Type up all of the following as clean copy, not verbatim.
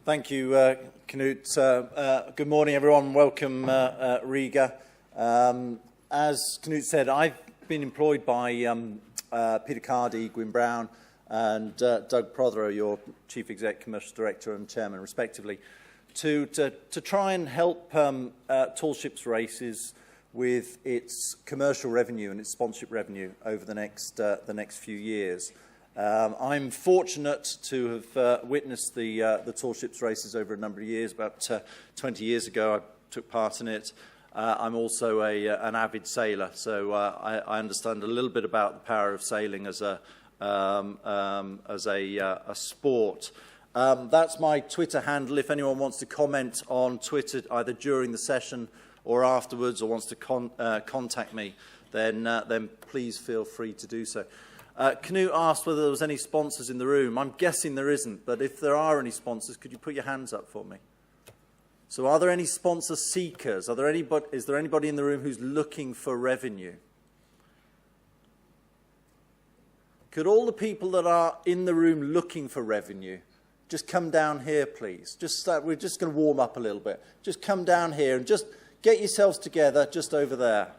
Thank you, Knut. Good morning, everyone. Welcome, Riga. As Knut said, I've been employed by Peter Cardy, Gwyn Brown, and Doug Prothero, your Chief Exec, Commercial Director and Chairman, respectively, to try and help Tall Ships Races with its commercial revenue and its sponsorship revenue over the next few years. I'm fortunate to have witnessed the Tall Ships Races over a number of years. About 20 years ago, I took part in it. I'm also an avid sailor, so I understand a little bit about the power of sailing as a sport. That's my Twitter handle. If anyone wants to comment on Twitter, either during the session or afterwards, or wants to contact me, then please feel free to do so. Knut asked whether there was any sponsors in the room. I'm guessing there isn't, but if there are any sponsors, could you put your hands up for me? So are there any sponsor seekers? Is there anybody in the room who's looking for revenue? Could all the people that are in the room looking for revenue just come down here, please? We're just going to warm up a little bit. Just come down here and just get yourselves together just over there.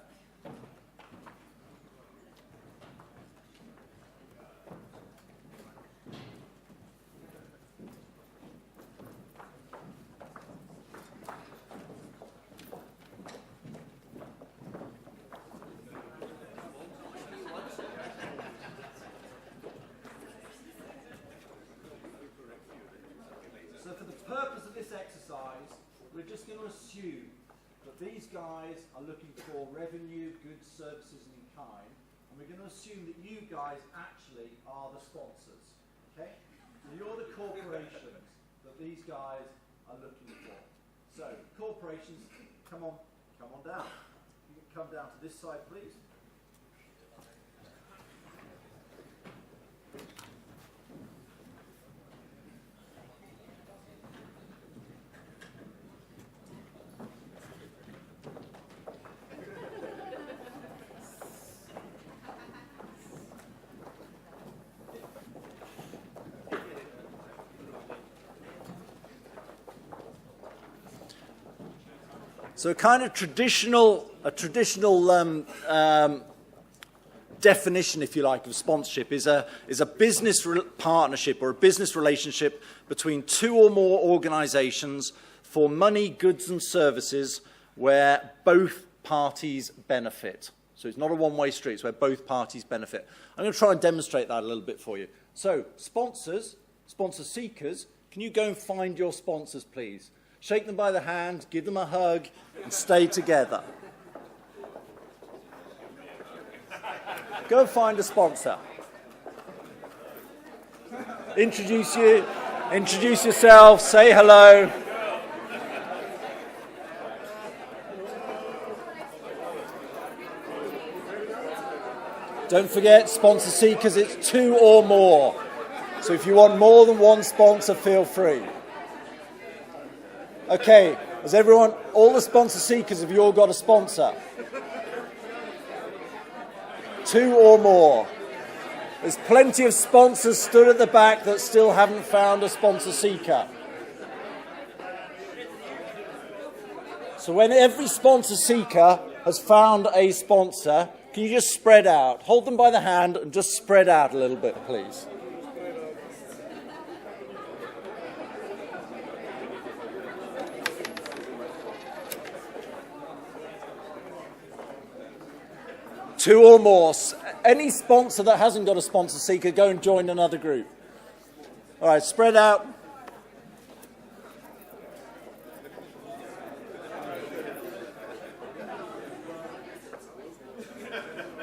So for the purpose of this exercise, we're just going to assume that these guys are looking for revenue, goods, services, and in kind, and we're going to assume that you guys actually are the sponsors. Okay? So you're the corporations that these guys are looking for. So corporations, come on down. You can come down to this side, please. So a kind of traditional definition, if you like, of sponsorship is a business partnership or a business relationship between two or more organizations for money, goods and services where both parties benefit. So it's not a one-way street, it's where both parties benefit. I'm going to try and demonstrate that a little bit for you. So sponsor seekers, can you go and find your sponsors, please? Shake them by the hand, give them a hug, and stay together. Go find a sponsor. Introduce yourself, say hello. Don't forget, sponsor seekers, it's two or more. So if you want more than one sponsor, feel free. Okay, has everyone, all the sponsor seekers, have you all got a sponsor? Two or more. There's plenty of sponsors stood at the back that still haven't found a sponsor seeker. So when every sponsor seeker has found a sponsor, can you just spread out? Hold them by the hand and just spread out a little bit, please. Two or more. Any sponsor that hasn't got a sponsor seeker, go and join another group. All right, spread out.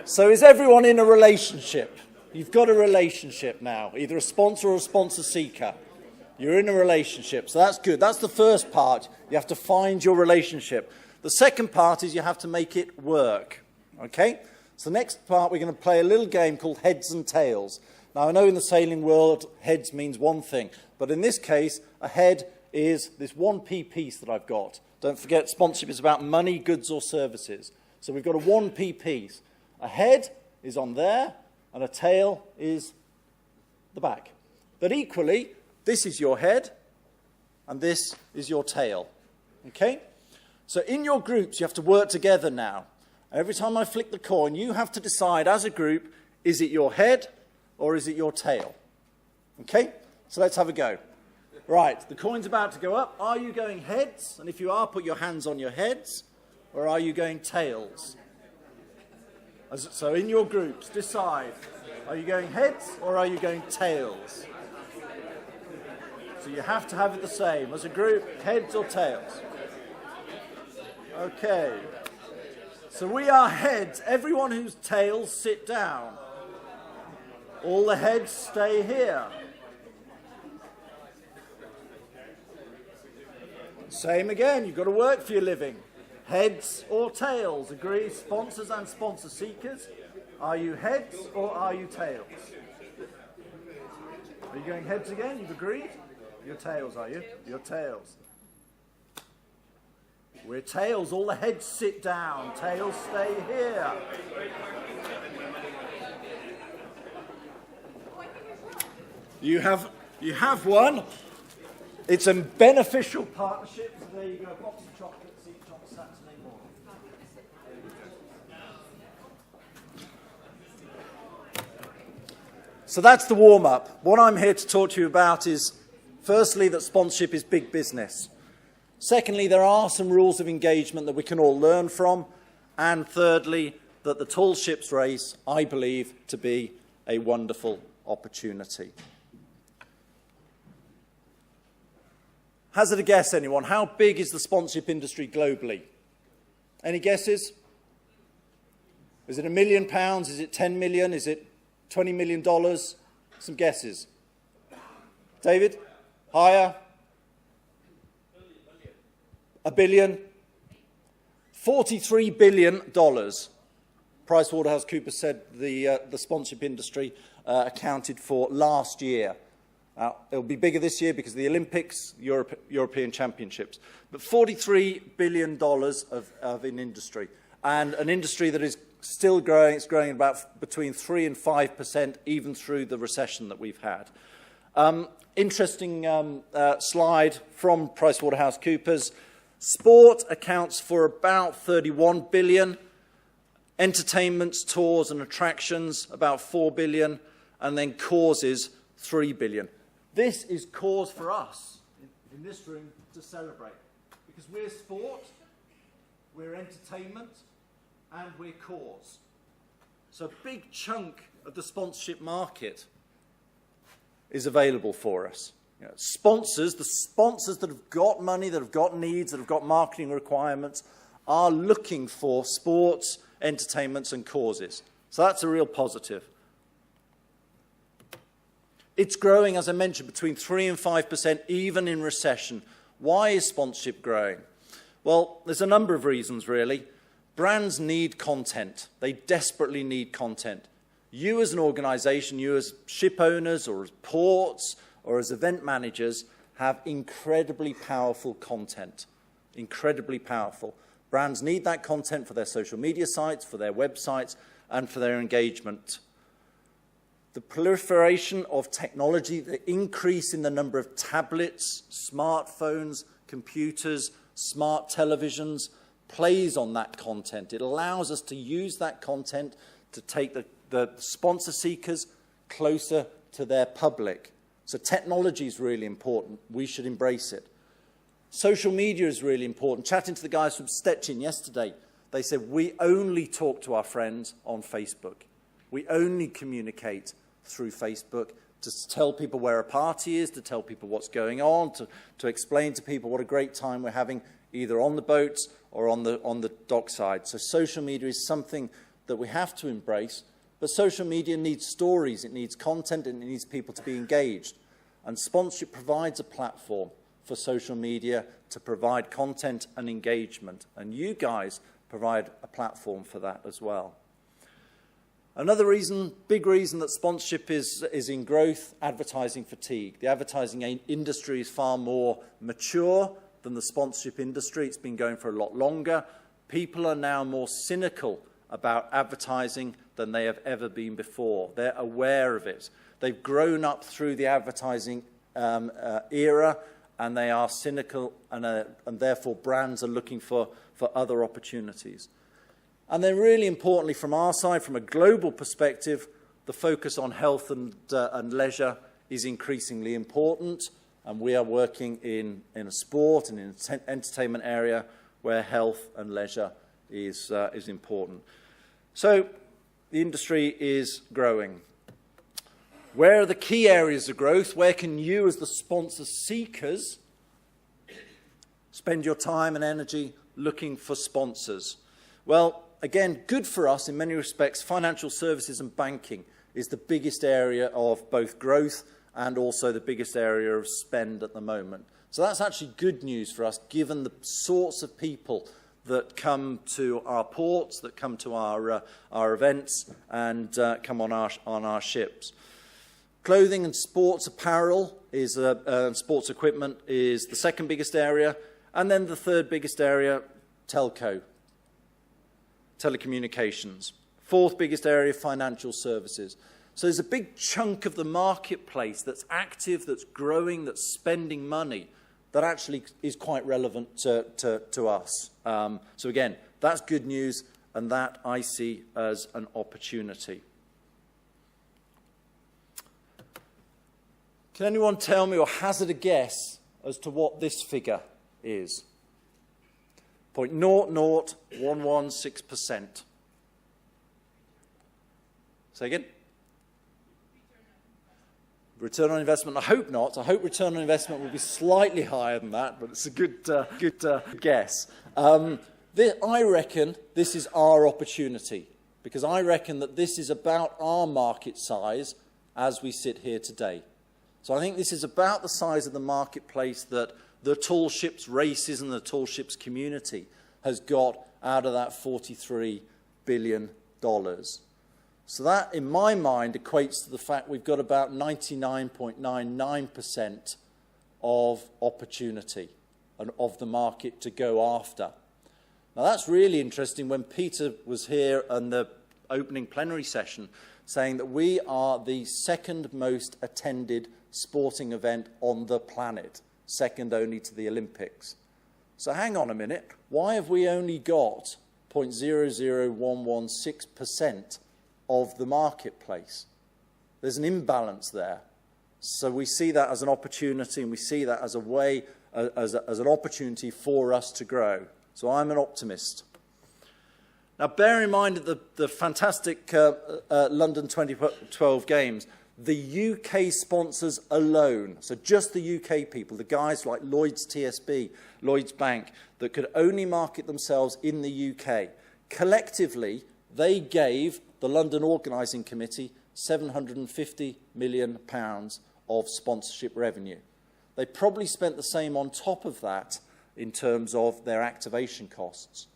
So is everyone in a relationship? You've got a relationship now, either a sponsor or a sponsor seeker. You're in a relationship, so that's good. That's the first part. You have to find your relationship. The second part is you have to make it work. Okay? So the next part, we're going to play a little game called Heads and Tails. Now, I know in the sailing world, heads means one thing. But in this case, a head is this 1p piece that I've got. Don't forget, sponsorship is about money, goods, or services. So we've got a 1p piece. A head is on there, and a tail is the back. But equally, this is your head, and this is your tail. Okay? So in your groups, you have to work together now. Every time I flick the coin, you have to decide as a group, is it your head or is it your tail? Okay? So let's have a go. Right, the coin's about to go up. Are you going heads? And if you are, put your hands on your heads. Or are you going tails? So in your groups, decide. Are you going heads or are you going tails? So you have to have it the same. As a group, heads or tails? Okay. So we are heads. Everyone who's tails, sit down. All the heads stay here. Same again, you've got to work for your living. Heads or tails? Agree, sponsors and sponsor seekers. Are you heads or are you tails? Are you going heads again? You've agreed? You're tails, are you? You're tails. We're tails. All the heads sit down. Tails stay here. You have one. It's a beneficial partnership. So there you go. A box of chocolates each on Saturday morning. So that's the warm-up. What I'm here to talk to you about is, firstly, that sponsorship is big business. Secondly, there are some rules of engagement that we can all learn from. And thirdly, that the Tall Ships race, I believe, to be a wonderful opportunity. Hazard a guess, anyone? How big is the sponsorship industry globally? Any guesses? Is it £1 million? Is it 10 million? Is it $20 million? Some guesses. David? Higher? $1 billion? $43 billion. PricewaterhouseCoopers said the sponsorship industry accounted for last year. It'll be bigger this year because of the Olympics, European Championships. But $43 billion of an industry. And an industry that is still growing. It's growing about between 3 and 5%, even through the recession that we've had. Interesting slide from PricewaterhouseCoopers. Sport accounts for about 31 billion. Entertainments, tours and attractions, about 4 billion. And then causes, 3 billion. This is cause for us in this room to celebrate. Because we're sport, we're entertainment, and we're cause. So a big chunk of the sponsorship market is available for us. You know, sponsors, the sponsors that have got money, that have got needs, that have got marketing requirements, are looking for sports, entertainments, and causes. So that's a real positive. It's growing, as I mentioned, between 3 and 5%, even in recession. Why is sponsorship growing? Well, there's a number of reasons, really. Brands need content. They desperately need content. You as an organization, you as ship owners or as ports or as event managers have incredibly powerful content. Incredibly powerful. Brands need that content for their social media sites, for their websites, and for their engagement. The proliferation of technology, the increase in the number of tablets, smartphones, computers, smart televisions, plays on that content. It allows us to use that content to take the sponsor seekers closer to their public. So technology is really important. We should embrace it. Social media is really important. Chatting to the guys from Stettin yesterday, they said, we only talk to our friends on Facebook. We only communicate through Facebook to tell people where a party is, to tell people what's going on, to explain to people what a great time we're having either on the boats or on the dockside. So social media is something that we have to embrace, but social media needs stories, it needs content, and it needs people to be engaged. And sponsorship provides a platform for social media to provide content and engagement. And you guys provide a platform for that as well. Another reason, big reason that sponsorship is in growth, advertising fatigue. The advertising industry is far more mature than the sponsorship industry. It's been going for a lot longer. People are now more cynical about advertising than they have ever been before. They're aware of it. They've grown up through the advertising era, and they are cynical, and therefore brands are looking for other opportunities. And then really importantly from our side, from a global perspective, the focus on health and leisure is increasingly important, and we are working in a sport and in an entertainment area where health and leisure is important. So the industry is growing. Where are the key areas of growth? Where can you, as the sponsor seekers, spend your time and energy looking for sponsors? Well, again, good for us in many respects. Financial services and banking is the biggest area of both growth and also the biggest area of spend at the moment. So that's actually good news for us, given the sorts of people that come to our ports, that come to our events, and come on our ships. Clothing and sports apparel sports equipment is the second biggest area, and then the third biggest area, telecommunications. Fourth biggest area, financial services. So there's a big chunk of the marketplace that's active, that's growing, that's spending money, that actually is quite relevant to us. So again, that's good news, and that I see as an opportunity. Can anyone tell me or hazard a guess as to what this figure is? 0.00116%. Say again? Return on investment, I hope not. I hope return on investment will be slightly higher than that, but it's a good guess. I reckon this is our opportunity, because I reckon that this is about our market size as we sit here today. So I think this is about the size of the marketplace that the tall ships races and the tall ships community has got out of that $43 billion. So that, in my mind, equates to the fact we've got about 99.99% of opportunity and of the market to go after. Now, that's really interesting when Peter was here in the opening plenary session saying that we are the second most attended sporting event on the planet, second only to the Olympics. So hang on a minute, why have we only got 0.00116% of the marketplace? There's an imbalance there. So we see that as an opportunity, and we see that as a way, as an opportunity for us to grow. So I'm an optimist. Now, bear in mind that the fantastic London 2012 Games, the UK sponsors alone, so just the UK people, the guys like Lloyds TSB, Lloyds Bank, that could only market themselves in the UK, collectively, they gave the London Organising Committee £750 million of sponsorship revenue. They probably spent the same on top of that in terms of their activation costs.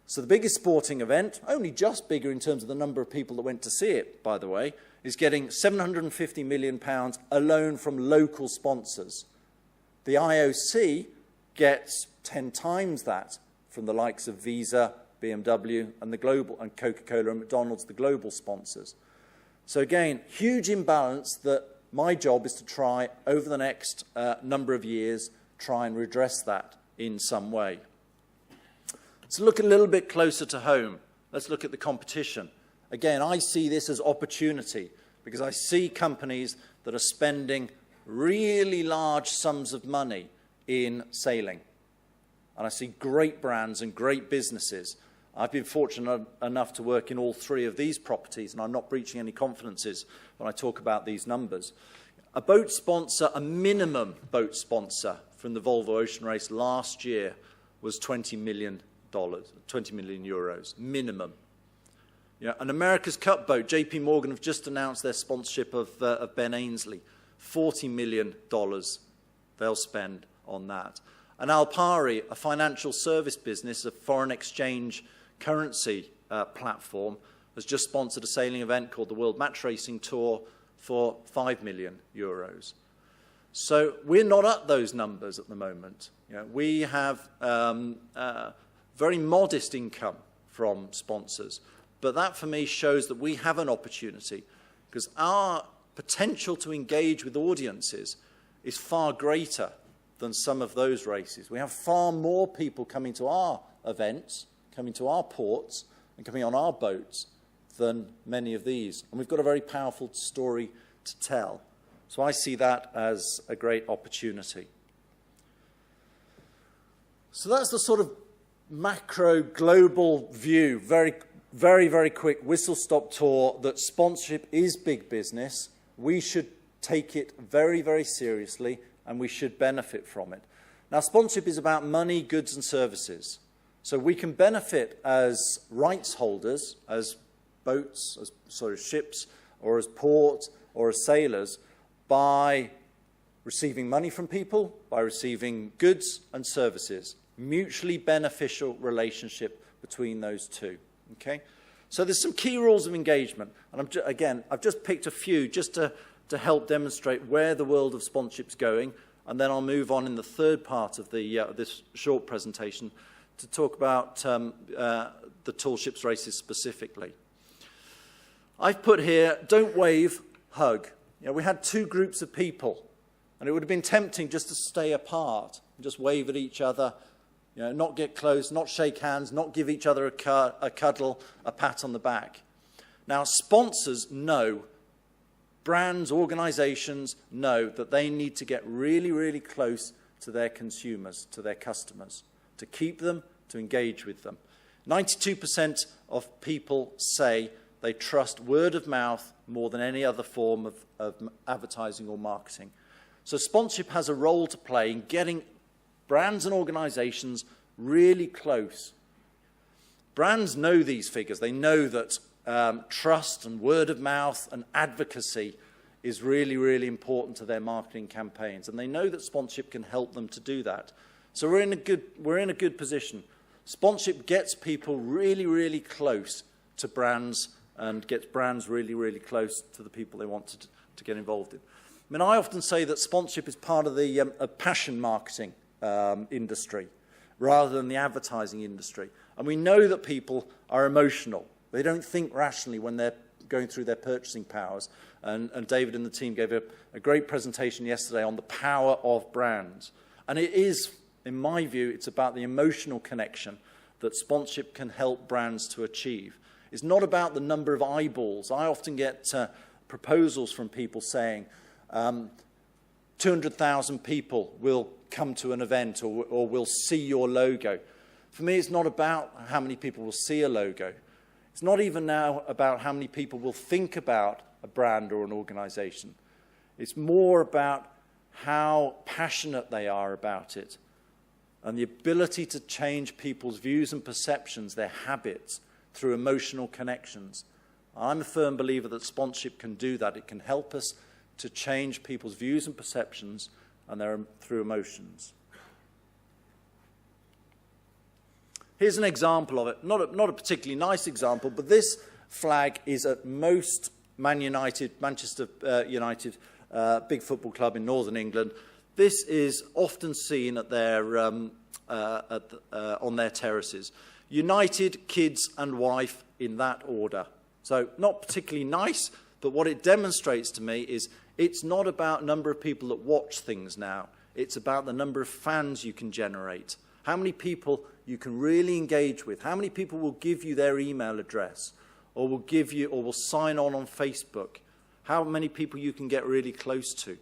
So the biggest sporting event, only just bigger in terms of the number of people that went to see it, by the way, is getting £750 million alone from local sponsors. The IOC gets 10 times that from the likes of Visa, BMW, and the global, and Coca-Cola and McDonald's, the global sponsors. So again, huge imbalance that my job is to try, over the next number of years, try and redress that in some way. Let's look a little bit closer to home. Let's look at the competition. Again, I see this as opportunity because I see companies that are spending really large sums of money in sailing. And I see great brands and great businesses. I've been fortunate enough to work in all three of these properties, and I'm not breaching any confidences when I talk about these numbers. A boat sponsor, a minimum boat sponsor from the Volvo Ocean Race last year was $20 million, 20 million euros, minimum. You know, an America's Cup boat, JP Morgan have just announced their sponsorship of Ben Ainsley. $40 million they'll spend on that. And Alpari, a financial service business, a foreign exchange currency platform, has just sponsored a sailing event called the World Match Racing Tour for €5 million. So we're not at those numbers at the moment. You know, we have very modest income from sponsors. But that, for me, shows that we have an opportunity because our potential to engage with audiences is far greater than some of those races. We have far more people coming to our events, coming to our ports, and coming on our boats than many of these. And we've got a very powerful story to tell. So I see that as a great opportunity. So that's the sort of macro global view, very, very quick whistle-stop tour that sponsorship is big business. We should take it very, very seriously, and we should benefit from it. Now, sponsorship is about money, goods, and services. So we can benefit as rights holders, as boats, as sort of ships, or as ports, or as sailors, by receiving money from people, by receiving goods and services. Mutually beneficial relationship between those two. Okay? So there's some key rules of engagement. And again, I've just picked a few just to help demonstrate where the world of sponsorship's going. And then I'll move on in the third part of this short presentation to talk about the tall ships races specifically. I've put here, don't wave, hug. You know, we had two groups of people, and it would have been tempting just to stay apart and just wave at each other, you know, not get close, not shake hands, not give each other a cuddle, a pat on the back. Now, sponsors know, brands, organizations know that they need to get really, really close to their consumers, to their customers, to keep them, to engage with them. 92% of people say they trust word of mouth more than any other form of advertising or marketing. So sponsorship has a role to play in getting brands and organizations really close. Brands know these figures. They know that trust and word of mouth and advocacy is really, really important to their marketing campaigns. And they know that sponsorship can help them to do that. So we're in a good position. Sponsorship gets people really, really close to brands and gets brands really, really close to the people they want to get involved in. I mean, I often say that sponsorship is part of the passion marketing industry rather than the advertising industry. And we know that people are emotional. They don't think rationally when they're going through their purchasing powers. And David and the team gave a great presentation yesterday on the power of brands. And it is, in my view, it's about the emotional connection that sponsorship can help brands to achieve. It's not about the number of eyeballs. I often get proposals from people saying 200,000 people will come to an event or will see your logo. For me, it's not about how many people will see a logo. It's not even now about how many people will think about a brand or an organization. It's more about how passionate they are about it and the ability to change people's views and perceptions, their habits, through emotional connections. I'm a firm believer that sponsorship can do that. It can help us to change people's views and perceptions and through emotions. Here's an example of it. Not a particularly nice example, but this flag is at most Manchester United, big football club in Northern England. This is often seen at their, on their terraces. United, kids and wife in that order. So not particularly nice, but what it demonstrates to me is it's not about number of people that watch things now. It's about the number of fans you can generate. How many people you can really engage with. How many people will give you their email address or will sign on Facebook. How many people you can get really close to.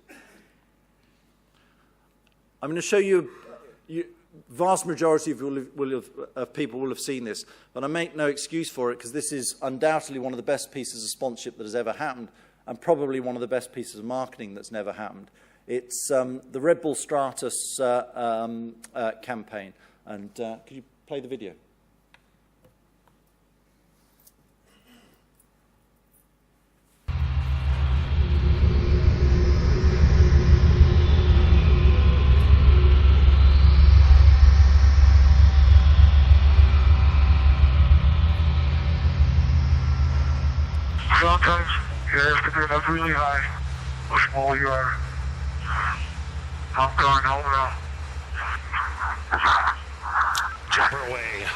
I'm going to show you vast majority of people will have seen this, but I make no excuse for it because this is undoubtedly one of the best pieces of sponsorship that has ever happened and probably one of the best pieces of marketing that's never happened. It's the Red Bull Stratus campaign. And could you play the video? Sometimes you have to get up really high, how small you are. I'm going home now. Jumper away.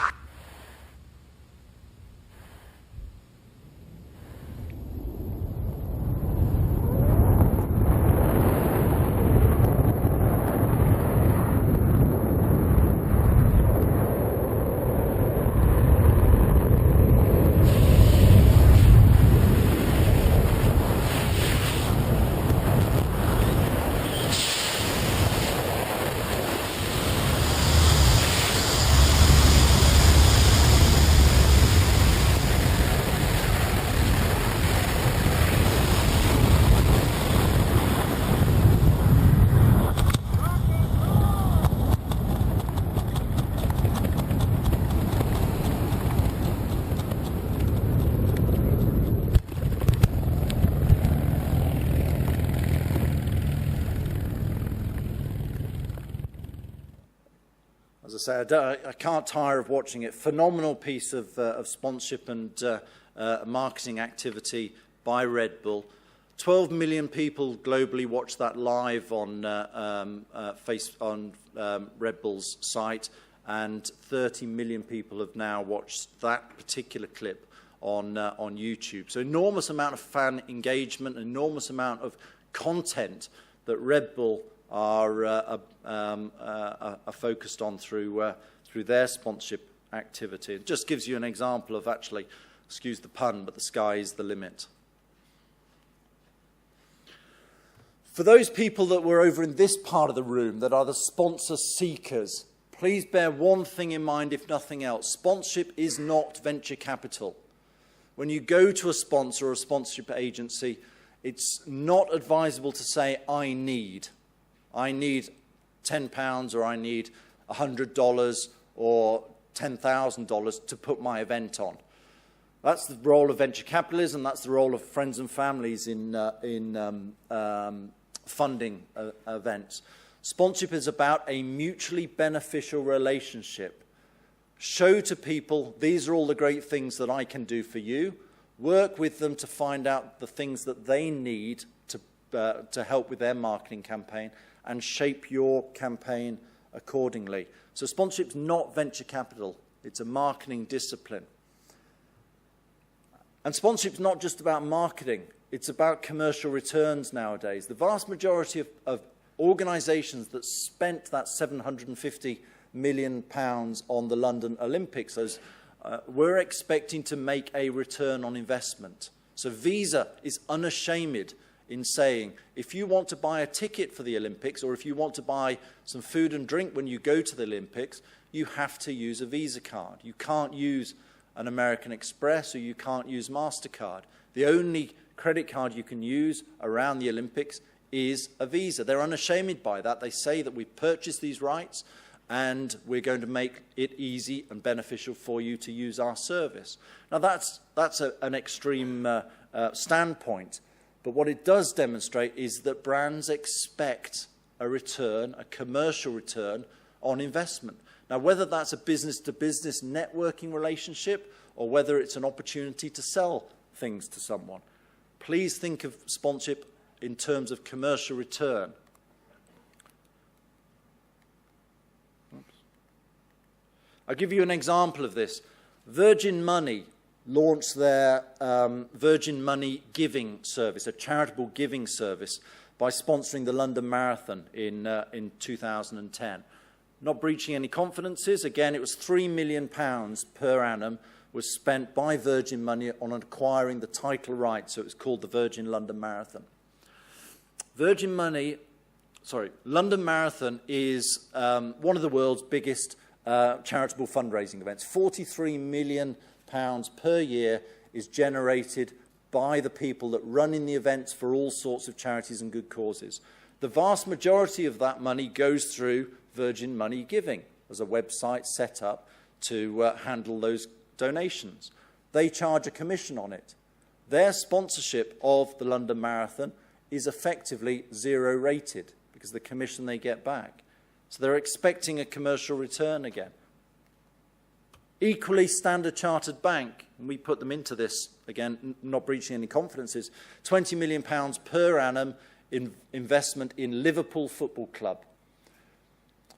I say, I can't tire of watching it. Phenomenal piece of sponsorship and marketing activity by Red Bull. 12 million people globally watched that live on Red Bull's site, and 30 million people have now watched that particular clip on YouTube. So enormous amount of fan engagement, enormous amount of content that Red Bull are focused on through their sponsorship activity. It just gives you an example of actually, excuse the pun, but the sky is the limit. For those people that were over in this part of the room that are the sponsor seekers, please bear one thing in mind, if nothing else. Sponsorship is not venture capital. When you go to a sponsor or a sponsorship agency, it's not advisable to say, I need £10 or I need $100 or $10,000 to put my event on. That's the role of venture capitalism. That's the role of friends and families in funding events. Sponsorship is about a mutually beneficial relationship. Show to people, these are all the great things that I can do for you. Work with them to find out the things that they need to help with their marketing campaign, and shape your campaign accordingly. So sponsorship's not venture capital. It's a marketing discipline. And sponsorship's not just about marketing. It's about commercial returns nowadays. The vast majority of organisations that spent that £750 million on the London Olympics, we're expecting to make a return on investment. So Visa is unashamed in saying, if you want to buy a ticket for the Olympics, or if you want to buy some food and drink when you go to the Olympics, you have to use a Visa card. You can't use an American Express, or you can't use MasterCard. The only credit card you can use around the Olympics is a Visa. They're unashamed by that. They say that we've purchased these rights and we're going to make it easy and beneficial for you to use our service. Now that's an extreme standpoint, but what it does demonstrate is that brands expect a return, a commercial return on investment. Now, whether that's a business-to-business networking relationship or whether it's an opportunity to sell things to someone, please think of sponsorship in terms of commercial return. I'll give you an example of this. Virgin Money launched their Virgin Money Giving Service, a charitable giving service, by sponsoring the London Marathon in 2010. Not breaching any confidences, again, it was £3 million per annum was spent by Virgin Money on acquiring the title rights, so it was called the Virgin London Marathon. London Marathon is one of the world's biggest charitable fundraising events. £43 million per year is generated by the people that run in the events for all sorts of charities and good causes. The vast majority of that money goes through Virgin Money Giving as a website set up to handle those donations. They charge a commission on it. Their sponsorship of the London Marathon is effectively zero rated because of the commission they get back. So they're expecting a commercial return again. Equally, Standard Chartered Bank, and we put them into this, again, not breaching any confidences, £20 million per annum in investment in Liverpool Football Club.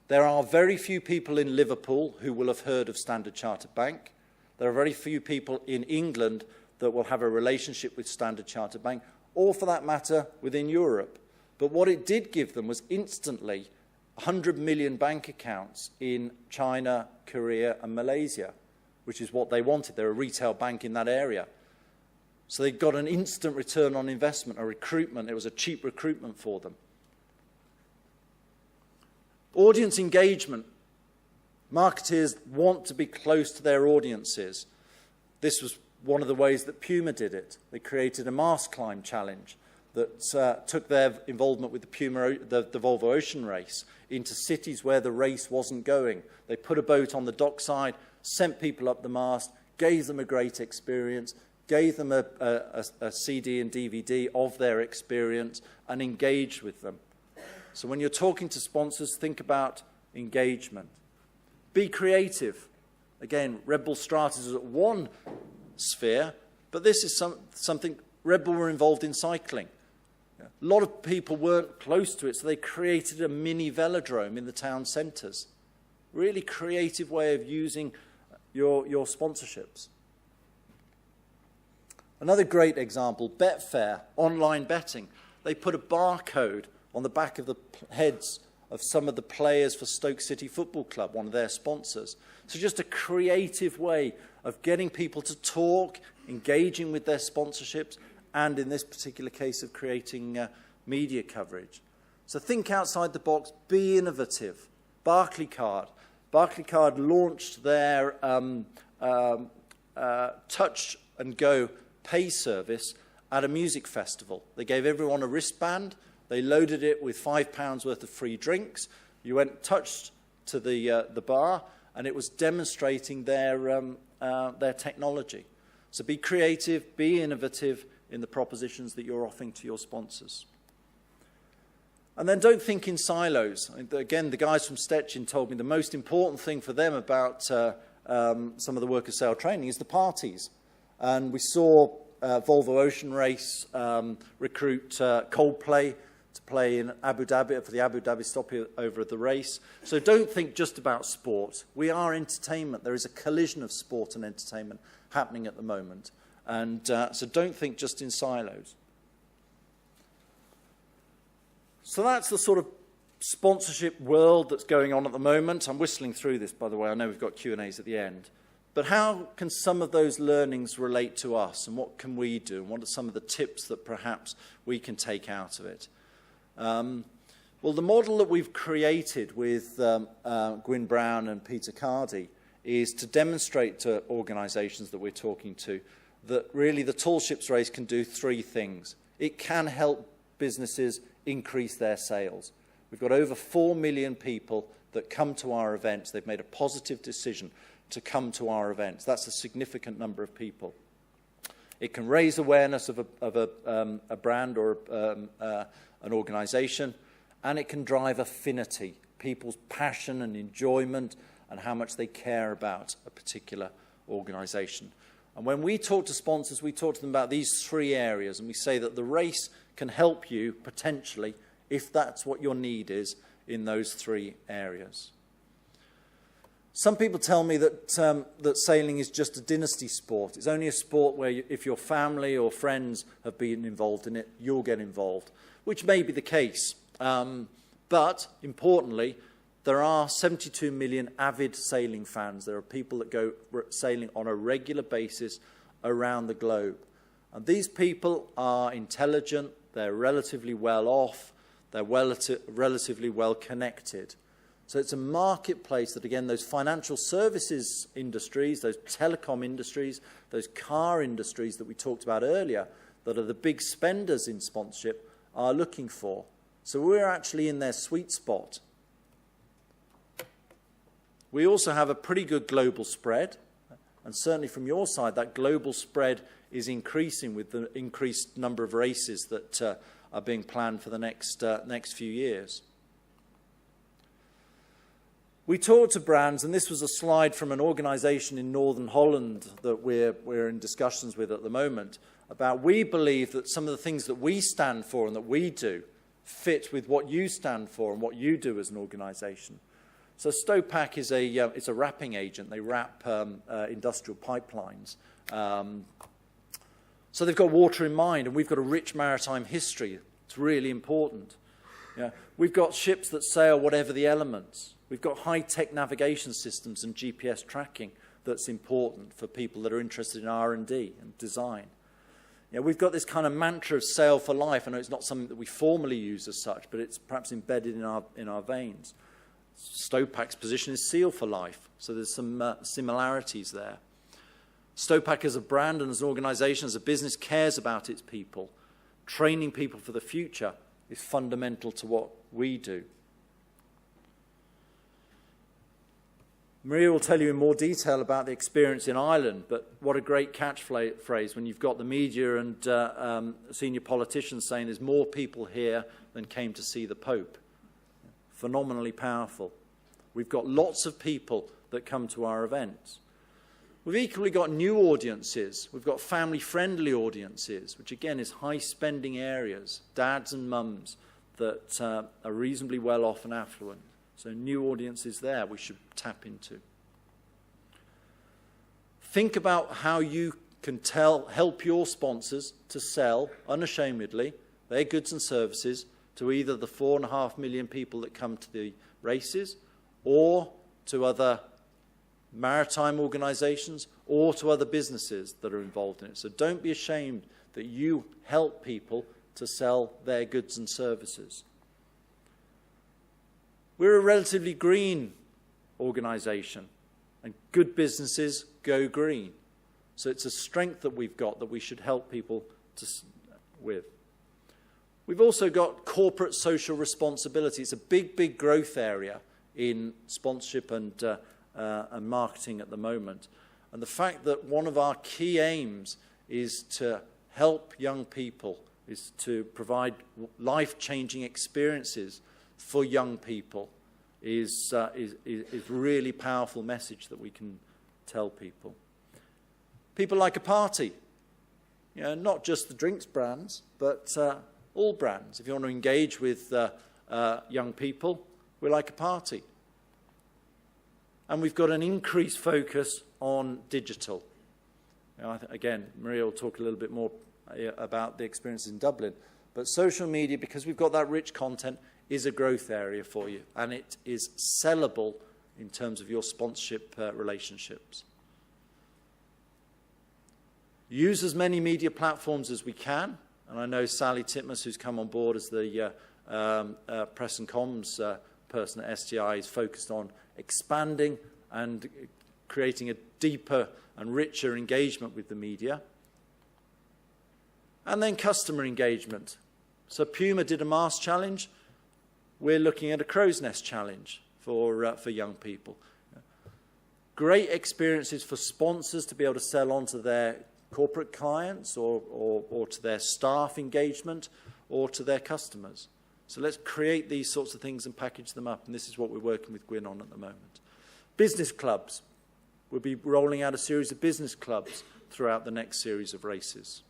There are very few people in Liverpool who will have heard of Standard Chartered Bank. There are very few people in England that will have a relationship with Standard Chartered Bank, or for that matter, within Europe. But what it did give them was instantly 100 million bank accounts in China, Korea and Malaysia, which is what they wanted. They're a retail bank in that area. So they got an instant return on investment, a recruitment. It was a cheap recruitment for them. Audience engagement. Marketeers want to be close to their audiences. This was one of the ways that Puma did it. They created a mast climb challenge that took their involvement with the Volvo Ocean Race into cities where the race wasn't going. They put a boat on the dockside, sent people up the mast, gave them a great experience, gave them a CD and DVD of their experience, and engaged with them. So when you're talking to sponsors, think about engagement. Be creative. Again, Red Bull Stratos is at one sphere, but this is something, Red Bull were involved in cycling. A lot of people weren't close to it, so they created a mini velodrome in the town centres. Really creative way of using your sponsorships. Another great example, Betfair, online betting. They put a barcode on the back of the heads of some of the players for Stoke City Football Club, one of their sponsors. So just a creative way of getting people to talk, engaging with their sponsorships, and in this particular case of creating media coverage. So think outside the box, be innovative. Barclaycard. Barclaycard launched their touch and go pay service at a music festival. They gave everyone a wristband. They loaded it with £5 worth of free drinks. You went touched to the bar, and it was demonstrating their technology. So be creative, be innovative in the propositions that you're offering to your sponsors. And then don't think in silos. Again, the guys from Stetchin told me the most important thing for them about some of the worker sale training is the parties. And we saw Volvo Ocean Race recruit Coldplay to play in Abu Dhabi for the Abu Dhabi stopover of the race. So don't think just about sport. We are entertainment. There is a collision of sport and entertainment happening at the moment. And so don't think just in silos. So that's the sort of sponsorship world that's going on at the moment. I'm whistling through this, by the way. I know we've got Q&As at the end. But how can some of those learnings relate to us, and what can we do, and what are some of the tips that perhaps we can take out of it? Well, the model that we've created with Gwyn Brown and Peter Cardy is to demonstrate to organisations that we're talking to that really the Tall Ships Race can do three things. It can help businesses increase their sales. We've got over 4 million people that come to our events. They've made a positive decision to come to our events. That's a significant number of people. It can raise awareness of a brand or an organisation, and it can drive affinity, people's passion and enjoyment and how much they care about a particular organisation. And when we talk to sponsors, we talk to them about these three areas, and we say that the race can help you potentially, if that's what your need is, in those three areas. Some people tell me that that sailing is just a dynasty sport. It's only a sport where if your family or friends have been involved in it, you'll get involved, which may be the case. But importantly, there are 72 million avid sailing fans. There are people that go sailing on a regular basis around the globe. And these people are intelligent, they're relatively well off, they're relatively well connected. So it's a marketplace that, again, those financial services industries, those telecom industries, those car industries that we talked about earlier, that are the big spenders in sponsorship, are looking for. So we're actually in their sweet spot. We also have a pretty good global spread, and certainly from your side, that global spread is increasing with the increased number of races that are being planned for the next few years. We talked to brands, and this was a slide from an organisation in Northern Holland that we're in discussions with at the moment, about we believe that some of the things that we stand for and that we do fit with what you stand for and what you do as an organisation. So Stopak is it's a wrapping agent. They wrap industrial pipelines. So they've got water in mind, and we've got a rich maritime history. It's really important. Yeah. We've got ships that sail whatever the elements. We've got high-tech navigation systems and GPS tracking that's important for people that are interested in R&D and design. Yeah, we've got this kind of mantra of sail for life. I know it's not something that we formally use as such, but it's perhaps embedded in our veins. Stopak's position is seal for life, so there's some similarities there. Stopak as a brand and as an organisation, as a business, cares about its people. Training people for the future is fundamental to what we do. Maria will tell you in more detail about the experience in Ireland, but what a great catchphrase when you've got the media and senior politicians saying there's more people here than came to see the Pope. Phenomenally powerful. We've got lots of people that come to our events. We've equally got new audiences. We've got family-friendly audiences, which again is high-spending areas, dads and mums that are reasonably well-off and affluent. So new audiences there we should tap into. Think about how you can help your sponsors to sell unashamedly their goods and services to either the 4.5 million people that come to the races or to other maritime organisations or to other businesses that are involved in it. So don't be ashamed that you help people to sell their goods and services. We're a relatively green organisation, and good businesses go green. So it's a strength that we've got that we should help people with. We've also got corporate social responsibility. It's a big, big growth area in sponsorship and marketing at the moment. And the fact that one of our key aims is to help young people, is to provide life-changing experiences for young people is really powerful message that we can tell people. People like a party. You know, not just the drinks brands, but all brands. If you want to engage with young people, we like a party. And we've got an increased focus on digital. You know, again, Maria will talk a little bit more about the experiences in Dublin. But social media, because we've got that rich content, is a growth area for you. And it is sellable in terms of your sponsorship relationships. Use as many media platforms as we can. And I know Sally Titmus, who's come on board as the press and comms person at STI, is focused on expanding and creating a deeper and richer engagement with the media. And then customer engagement. So Puma did a Mars challenge. We're looking at a Crow's Nest challenge for young people. Great experiences for sponsors to be able to sell on to their corporate clients or to their staff engagement or to their customers. So let's create these sorts of things and package them up. And this is what we're working with Gwyn on at the moment. Business clubs. We'll be rolling out a series of business clubs throughout the next series of races.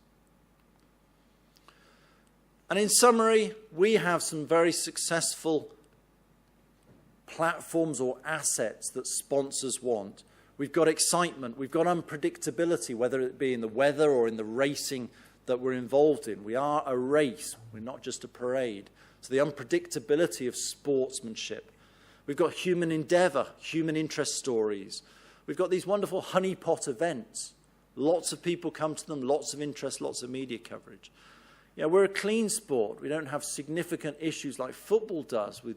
And in summary, we have some very successful platforms or assets that sponsors want. We've got excitement, we've got unpredictability, whether it be in the weather or in the racing that we're involved in. We are a race, we're not just a parade. So the unpredictability of sportsmanship. We've got human endeavour, human interest stories. We've got these wonderful honeypot events. Lots of people come to them, lots of interest, lots of media coverage. Yeah, we're a clean sport. We don't have significant issues like football does with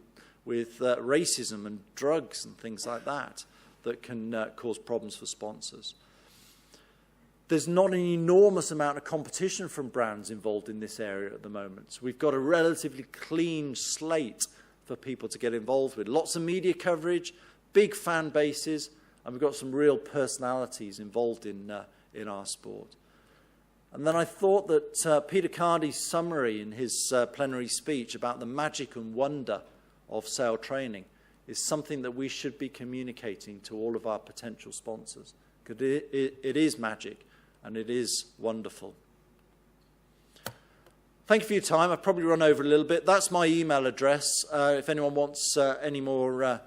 racism and drugs and things like that can cause problems for sponsors. There's not an enormous amount of competition from brands involved in this area at the moment. So we've got a relatively clean slate for people to get involved with. Lots of media coverage, big fan bases, and we've got some real personalities involved in our sport. And then I thought that Peter Cardy's summary in his plenary speech about the magic and wonder of sail training is something that we should be communicating to all of our potential sponsors. Because it is magic and it is wonderful. Thank you for your time. I've probably run over a little bit. That's my email address. If anyone wants any more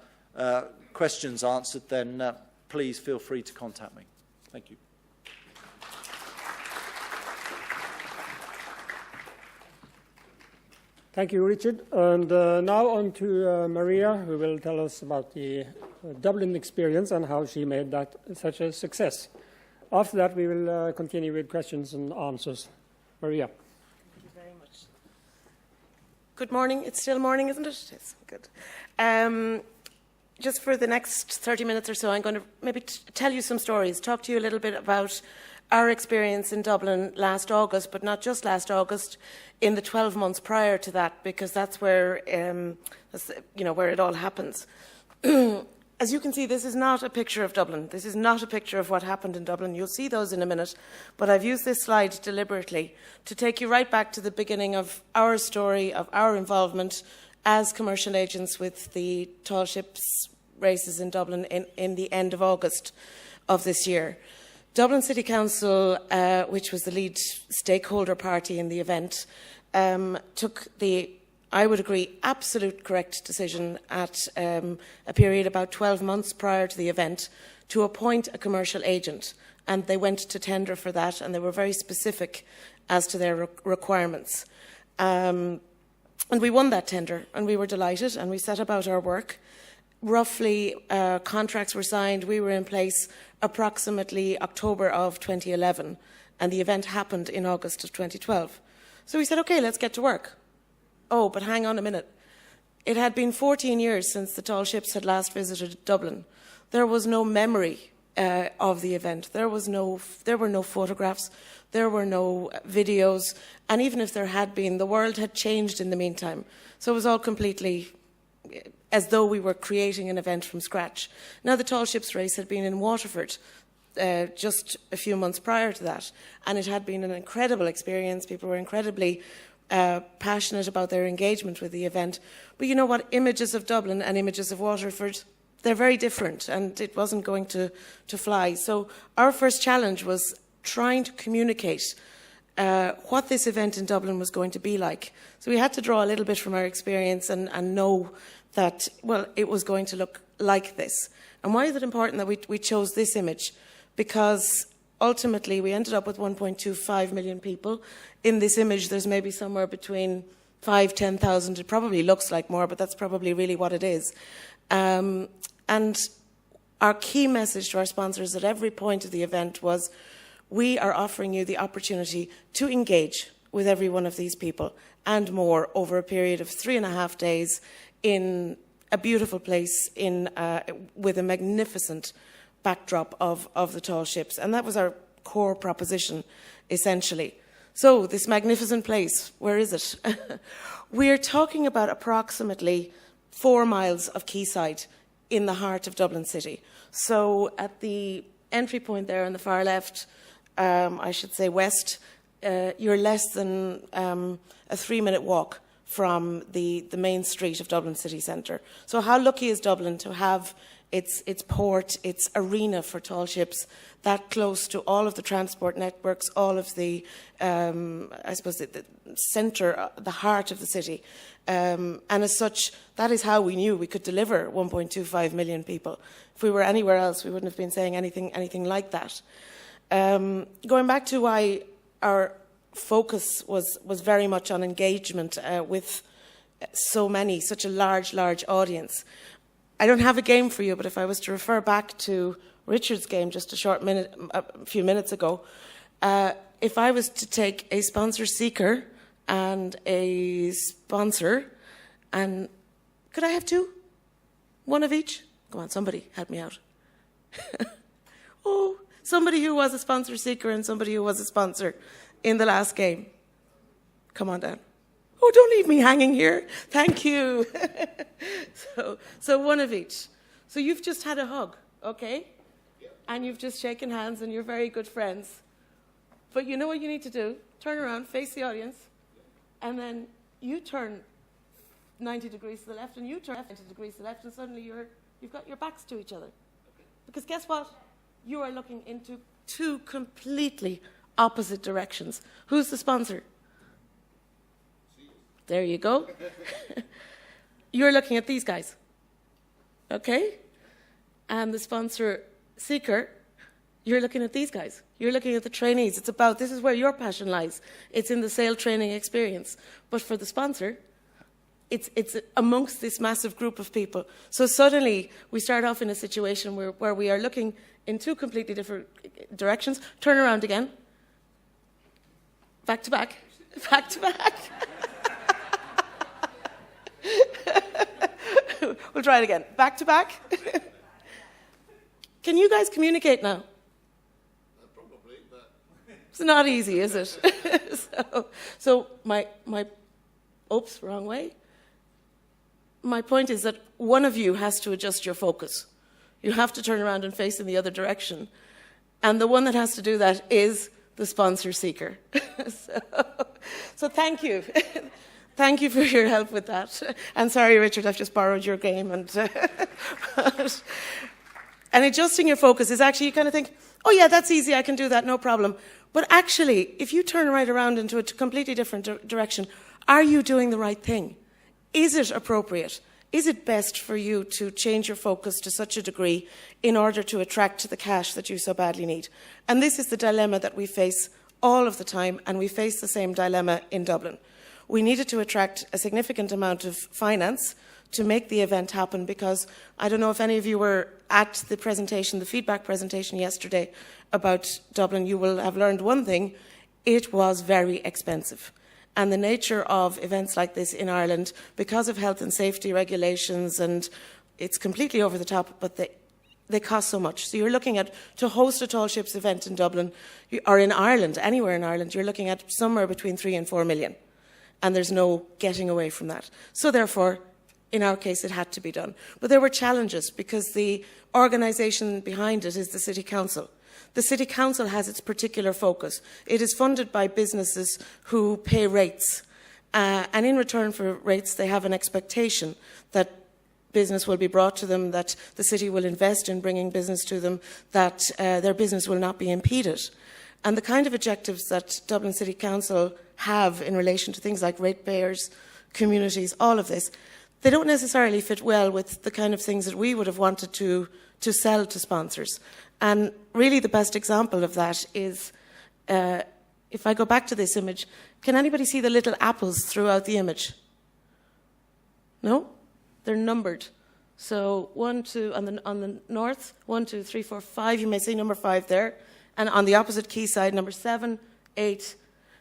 questions answered, then please feel free to contact me. Thank you. Thank you, Richard. And now on to Maria, who will tell us about the Dublin experience and how she made that such a success. After that, we will continue with questions and answers. Maria. Thank you very much. Good morning. It's still morning, isn't it? It is. Good. Just for the next 30 minutes or so, I'm going to maybe tell you some stories, talk to you a little bit about our experience in Dublin last August, but not just last August, in the 12 months prior to that, because that's where, where it all happens. As you can see, this is not a picture of Dublin. This is not a picture of what happened in Dublin. You'll see those in a minute, but I've used this slide deliberately to take you right back to the beginning of our story, of our involvement as commercial agents with the tall ships races in Dublin in the end of August of this year. Dublin City Council, which was the lead stakeholder party in the event, took the, I would agree, absolute correct decision at a period about 12 months prior to the event to appoint a commercial agent. And they went to tender for that, and they were very specific as to their requirements. And we won that tender, and we were delighted, and we set about our work. Roughly, contracts were signed. We were in place approximately October of 2011, and the event happened in August of 2012. So we said, OK, let's get to work. Oh, but hang on a minute. It had been 14 years since the tall ships had last visited Dublin. There was no memory of the event. There were no photographs. There were no videos. And even if there had been, the world had changed in the meantime. So it was all completely as though we were creating an event from scratch. Now, the tall ships race had been in Waterford just a few months prior to that, and it had been an incredible experience. People were incredibly passionate about their engagement with the event. But you know what? Images of Dublin and images of Waterford, they're very different, and it wasn't going to fly. So our first challenge was trying to communicate what this event in Dublin was going to be like. So we had to draw a little bit from our experience and know that, well, it was going to look like this. And why is it important that we chose this image? Because ultimately we ended up with 1.25 million people. In this image, there's maybe somewhere between 5,000, 10,000. It probably looks like more, but that's probably really what it is. And our key message to our sponsors at every point of the event was, we are offering you the opportunity to engage with every one of these people and more over a period of 3.5 days in a beautiful place with a magnificent backdrop of the tall ships. And that was our core proposition, essentially. So this magnificent place, where is it? We're talking about approximately 4 miles of quayside in the heart of Dublin City. So at the entry point there on the far left, I should say west, you're less than a 3-minute walk from the main street of Dublin city centre. So how lucky is Dublin to have its port, its arena for tall ships, that close to all of the transport networks, all of the, I suppose, the centre, the heart of the city. And as such, that is how we knew we could deliver 1.25 million people. If we were anywhere else, we wouldn't have been saying anything like that. Going back to why our focus was very much on engagement with such a large audience. I don't have a game for you, but if I was to refer back to Richard's game just a few minutes ago, if I was to take a sponsor seeker and a sponsor, and could I have 2? 1 of each? Come on, somebody help me out. Oh, somebody who was a sponsor seeker and somebody who was a sponsor in the last game. Come on down. Oh, don't leave me hanging here. Thank you. So 1 of each. So you've just had a hug, okay? Yep. And you've just shaken hands and you're very good friends. But you know what you need to do? Turn around, face the audience, and then you turn 90 degrees to the left and you turn 90 degrees to the left, and suddenly you've got your backs to each other. Okay. Because guess what? You are looking into 2 completely opposite directions. Who's the sponsor? There you go. You're looking at these guys. Okay? And the sponsor seeker, you're looking at these guys. You're looking at the trainees. This is where your passion lies. It's in the sail training experience. But for the sponsor, it's amongst this massive group of people. So suddenly we start off in a situation where we are looking in 2 completely different directions. Turn around again. Back to back. Back to back. We'll try it again. Back to back. Can you guys communicate now? Probably, but it's not easy, is it? so my oops, wrong way. My point is that one of you has to adjust your focus. You have to turn around and face in the other direction. And the one that has to do that is the sponsor seeker. So thank you. Thank you for your help with that. And sorry, Richard, I've just borrowed your game. And adjusting your focus is actually, you kind of think, oh yeah, that's easy, I can do that, no problem. But actually, if you turn right around into a completely different direction, are you doing the right thing? Is it appropriate? Is it best for you to change your focus to such a degree in order to attract the cash that you so badly need? And this is the dilemma that we face all of the time, and we face the same dilemma in Dublin. We needed to attract a significant amount of finance to make the event happen, because I don't know if any of you were at the presentation, the feedback presentation yesterday about Dublin. You will have learned one thing: it was very expensive. And the nature of events like this in Ireland, because of health and safety regulations, and it's completely over the top, but they cost so much. So you're looking at, to host a Tall Ships event in Dublin, or in Ireland, anywhere in Ireland, you're looking at somewhere between 3 and 4 million. And there's no getting away from that. So therefore, in our case, it had to be done. But there were challenges, because the organisation behind it is the City Council. The City Council has its particular focus. It is funded by businesses who pay rates. And in return for rates, they have an expectation that business will be brought to them, that the city will invest in bringing business to them, that their business will not be impeded. And the kind of objectives that Dublin City Council have in relation to things like ratepayers, communities, all of this, they don't necessarily fit well with the kind of things that we would have wanted to sell to sponsors. And really the best example of that is, if I go back to this image, can anybody see the little apples throughout the image? No? They're numbered. So 1, 2, on the north, 1, 2, 3, 4, 5, you may see number 5 there. And on the opposite quayside, number 7, 8,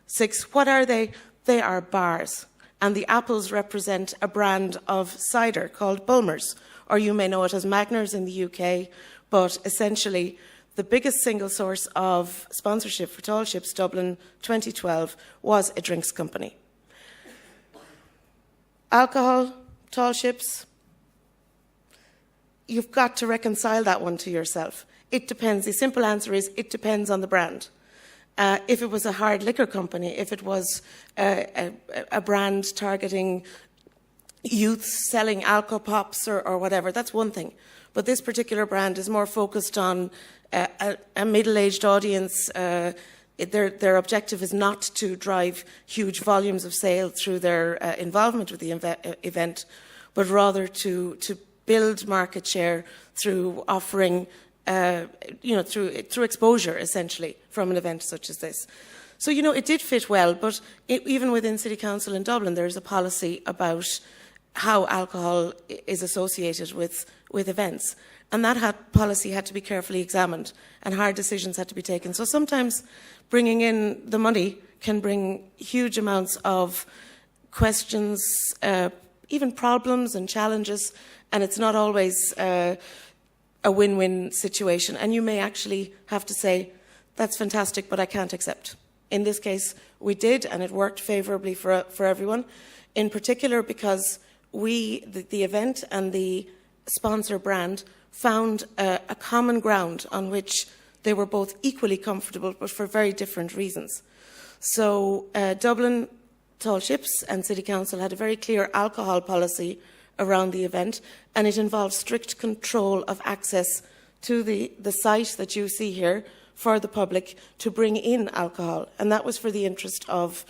6. What are they? They are bars. And the apples represent a brand of cider called Bulmers, or you may know it as Magners in the UK. But essentially, the biggest single source of sponsorship for Tall Ships Dublin 2012 was a drinks company. Alcohol, Tall Ships, you've got to reconcile that one to yourself. It depends. The simple answer is it depends on the brand. If it was a hard liquor company, if it was a brand targeting youths selling alcopops or whatever, that's one thing. But this particular brand is more focused on a middle-aged audience. Their objective is not to drive huge volumes of sale through their involvement with the event, but rather to build market share through offering, through exposure, essentially, from an event such as this. So, it did fit well, but even within City Council in Dublin, there is a policy about how alcohol is associated with events. And that policy had to be carefully examined, and hard decisions had to be taken. So sometimes bringing in the money can bring huge amounts of questions, even problems and challenges, and it's not always a win-win situation. And you may actually have to say, that's fantastic, but I can't accept. In this case, we did, and it worked favourably for everyone, in particular because the event and the sponsor brand found a common ground on which they were both equally comfortable, but for very different reasons. So Dublin Tall Ships and City Council had a very clear alcohol policy around the event, and it involved strict control of access to the site that you see here for the public to bring in alcohol, and that was for the interest of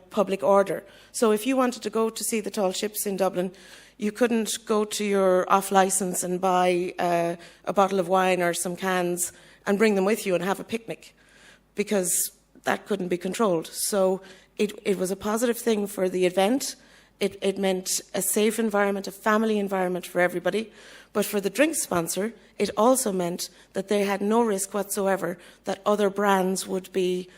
public order. So if you wanted to go to see the Tall Ships in Dublin, you couldn't go to your off-licence and buy a bottle of wine or some cans and bring them with you and have a picnic, because that couldn't be controlled. So it was a positive thing for the event. It meant a safe environment, a family environment for everybody. But for the drink sponsor, it also meant that they had no risk whatsoever that other brands would be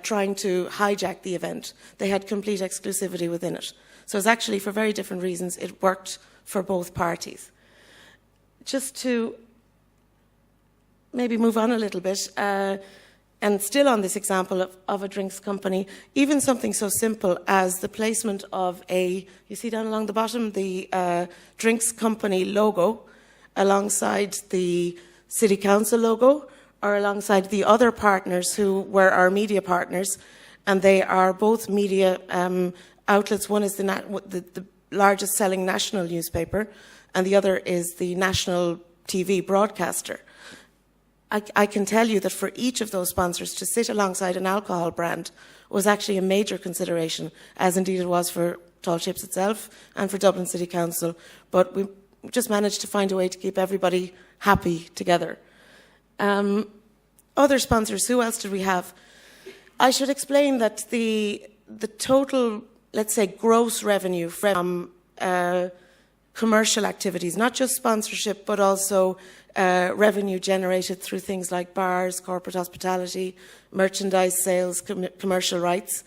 trying to hijack the event. They had complete exclusivity within it. So it's actually, for very different reasons, it worked for both parties. Just to maybe move on a little bit, and still on this example of a drinks company, even something so simple as the placement of you see down along the bottom, the drinks company logo alongside the City Council logo, or alongside the other partners who were our media partners, and they are both media outlets. One is the largest selling national newspaper, and the other is the national TV broadcaster. I can tell you that for each of those sponsors to sit alongside an alcohol brand was actually a major consideration, as indeed it was for Tall Ships itself and for Dublin City Council. But we just managed to find a way to keep everybody happy together. Other sponsors, who else did we have? I should explain that the total, let's say, gross revenue from commercial activities, not just sponsorship, but also revenue generated through things like bars, corporate hospitality, merchandise sales, commercial rights.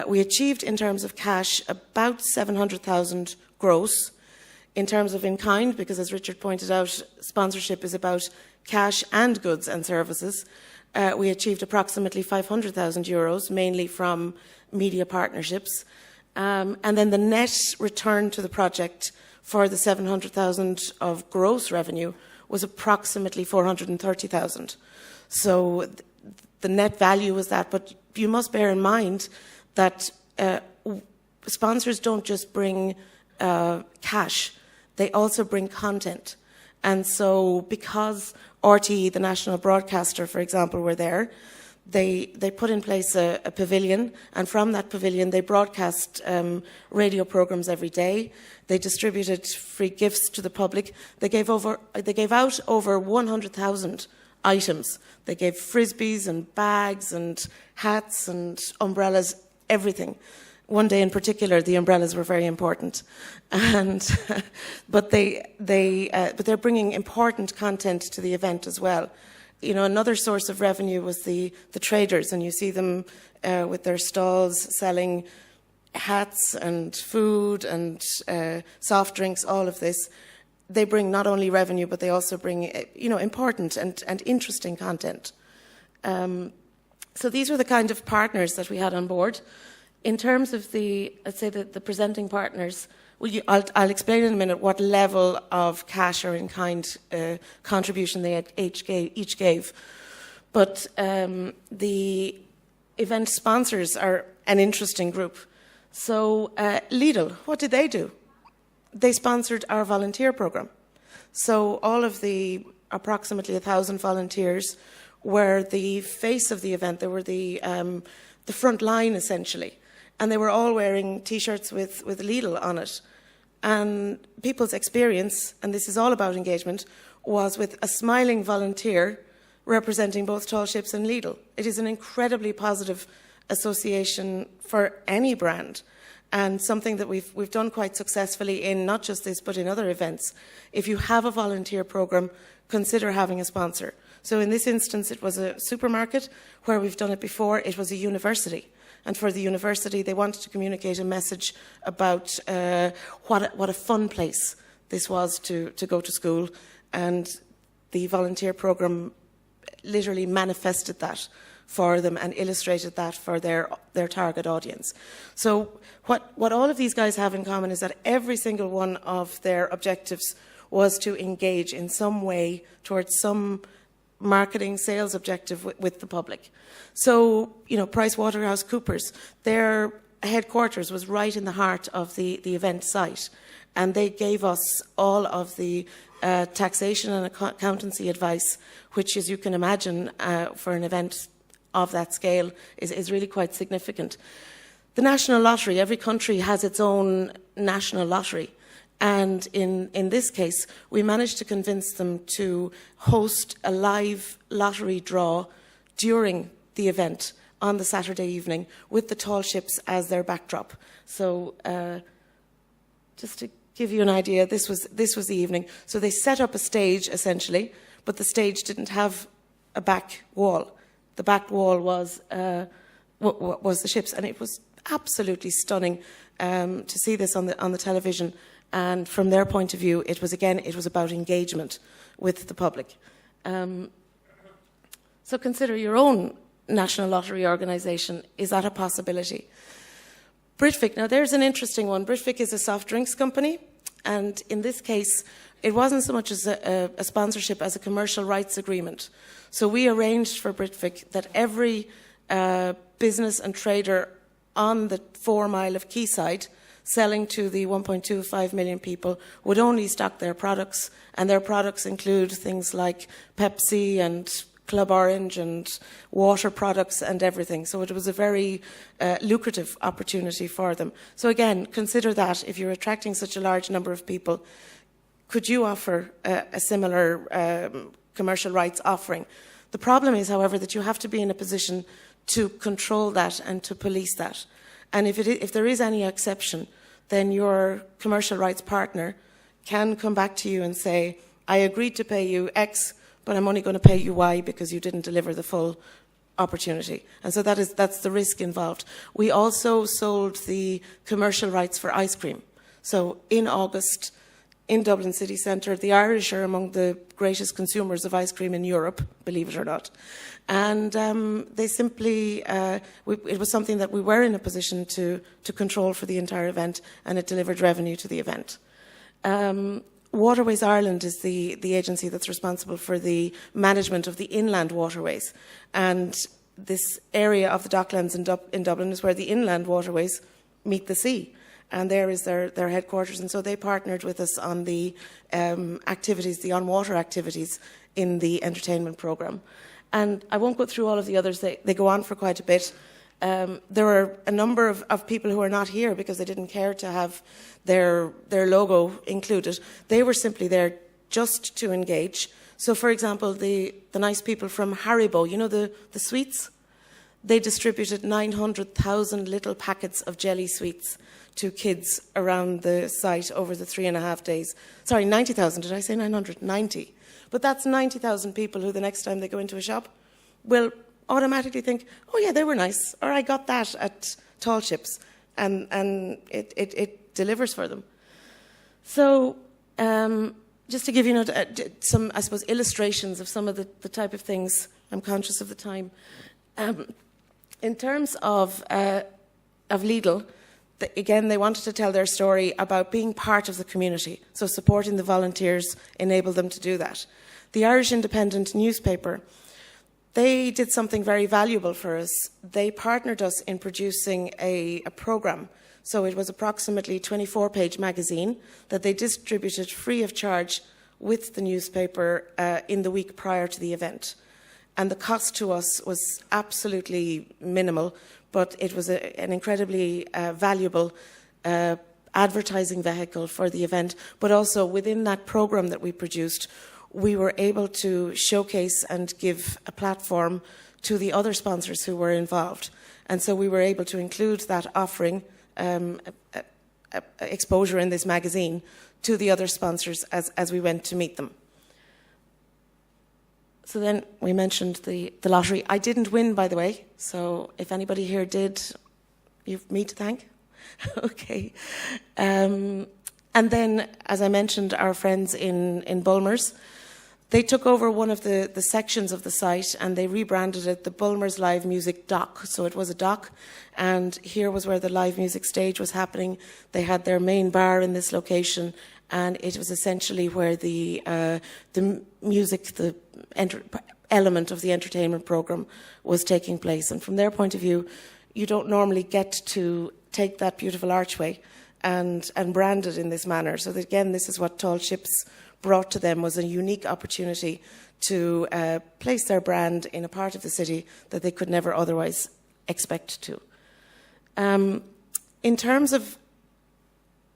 We achieved, in terms of cash, about 700,000 gross. In terms of in-kind, because as Richard pointed out, sponsorship is about cash and goods and services, we achieved approximately 500,000 euros, mainly from media partnerships. And then the net return to the project for the 700,000 of gross revenue was approximately 430,000. So the net value was that, but you must bear in mind that sponsors don't just bring cash, they also bring content. And so because RTE, the national broadcaster, for example, were there, they put in place a pavilion, and from that pavilion they broadcast radio programs every day. They distributed free gifts to the public. They gave out over 100,000 items. They gave frisbees and bags and hats and umbrellas, everything. One day in particular, the umbrellas were very important, but they're bringing important content to the event as well. You know, another source of revenue was the traders, and you see them with their stalls selling hats and food and soft drinks, all of this. They bring not only revenue, but they also bring, important and interesting content. So these were the kind of partners that we had on board. In terms of the presenting partners, I'll explain in a minute what level of cash or in-kind contribution they each gave. But the event sponsors are an interesting group. So Lidl, what did they do? They sponsored our volunteer program. So all of the approximately 1,000 volunteers were the face of the event. They were the front line, essentially. And they were all wearing T-shirts with Lidl on it. And people's experience, and this is all about engagement, was with a smiling volunteer representing both Tall Ships and Lidl. It is an incredibly positive association for any brand, and something that we've done quite successfully in not just this, but in other events. If you have a volunteer program, consider having a sponsor. So in this instance, it was a supermarket. Where we've done it before, it was a university. And for the university, they wanted to communicate a message about what a fun place this was to go to school. And the volunteer program literally manifested that for them and illustrated that for their target audience. So what all of these guys have in common is that every single one of their objectives was to engage in some way towards some marketing sales objective with the public. So, PricewaterhouseCoopers, their headquarters was right in the heart of the event site, and they gave us all of the taxation and accountancy advice, which, as you can imagine, for an event of that scale is really quite significant. The National Lottery, every country has its own national lottery. And in this case, we managed to convince them to host a live lottery draw during the event on the Saturday evening with the Tall Ships as their backdrop. So just to give you an idea, this was the evening. So they set up a stage, essentially, but the stage didn't have a back wall. The back wall was the ships, and it was absolutely stunning to see this on the television. And from their point of view, it was about engagement with the public. So consider your own national lottery organisation. Is that a possibility? Britvic, now there's an interesting one. Britvic is a soft drinks company, and in this case, it wasn't so much as a sponsorship as a commercial rights agreement. So we arranged for Britvic that every business and trader on the 4 mile of quayside, selling to the 1.25 million people, would only stock their products, and their products include things like Pepsi and Club Orange and water products and everything. So it was a very lucrative opportunity for them. So again, consider that if you're attracting such a large number of people, could you offer a similar commercial rights offering? The problem is, however, that you have to be in a position to control that and to police that. And if there is any exception, then your commercial rights partner can come back to you and say, I agreed to pay you X, but I'm only going to pay you Y because you didn't deliver the full opportunity. And so that's the risk involved. We also sold the commercial rights for ice cream. So in August, in Dublin city centre, the Irish are among the greatest consumers of ice cream in Europe, believe it or not. And they simply, it was something that we were in a position to control for the entire event, and it delivered revenue to the event. Waterways Ireland is the agency that's responsible for the management of the inland waterways. And this area of the Docklands in Dublin is where the inland waterways meet the sea. And there is their headquarters. And so they partnered with us on the activities, the on-water activities in the entertainment programme. And I won't go through all of the others. They go on for quite a bit. There are a number of people who are not here because they didn't care to have their logo included. They were simply there just to engage. So, for example, the nice people from Haribo, you know, the sweets? They distributed 900,000 little packets of jelly sweets to kids around the site over the 3.5 days. Sorry, 90,000. Did I say 900? 90. But that's 90,000 people who the next time they go into a shop will automatically think, oh yeah, they were nice, or I got that at Tall Chips, and it delivers for them. So just to give you some, I suppose, illustrations of some of the type of things, I'm conscious of the time. In terms of Lidl, again, they wanted to tell their story about being part of the community, so supporting the volunteers enabled them to do that. The Irish Independent newspaper, they did something very valuable for us. They partnered us in producing a programme. So it was approximately a 24-page magazine that they distributed free of charge with the newspaper in the week prior to the event. And the cost to us was absolutely minimal, but it was an incredibly valuable advertising vehicle for the event. But also within that programme that we produced, we were able to showcase and give a platform to the other sponsors who were involved. And so we were able to include that offering exposure in this magazine to the other sponsors as we went to meet them. So then we mentioned the lottery. I didn't win, by the way, so if anybody here did, you've me to thank. Okay. And then, as I mentioned, our friends in Bulmers, they took over one of the sections of the site and they rebranded it the Bulmers Live Music Dock. So it was a dock, and here was where the live music stage was happening. They had their main bar in this location, and it was essentially where the music, the element of the entertainment programme was taking place. And from their point of view, you don't normally get to take that beautiful archway and brand it in this manner. So that, again, this is what Tall Chips brought to them, was a unique opportunity to place their brand in a part of the city that they could never otherwise expect to. In terms of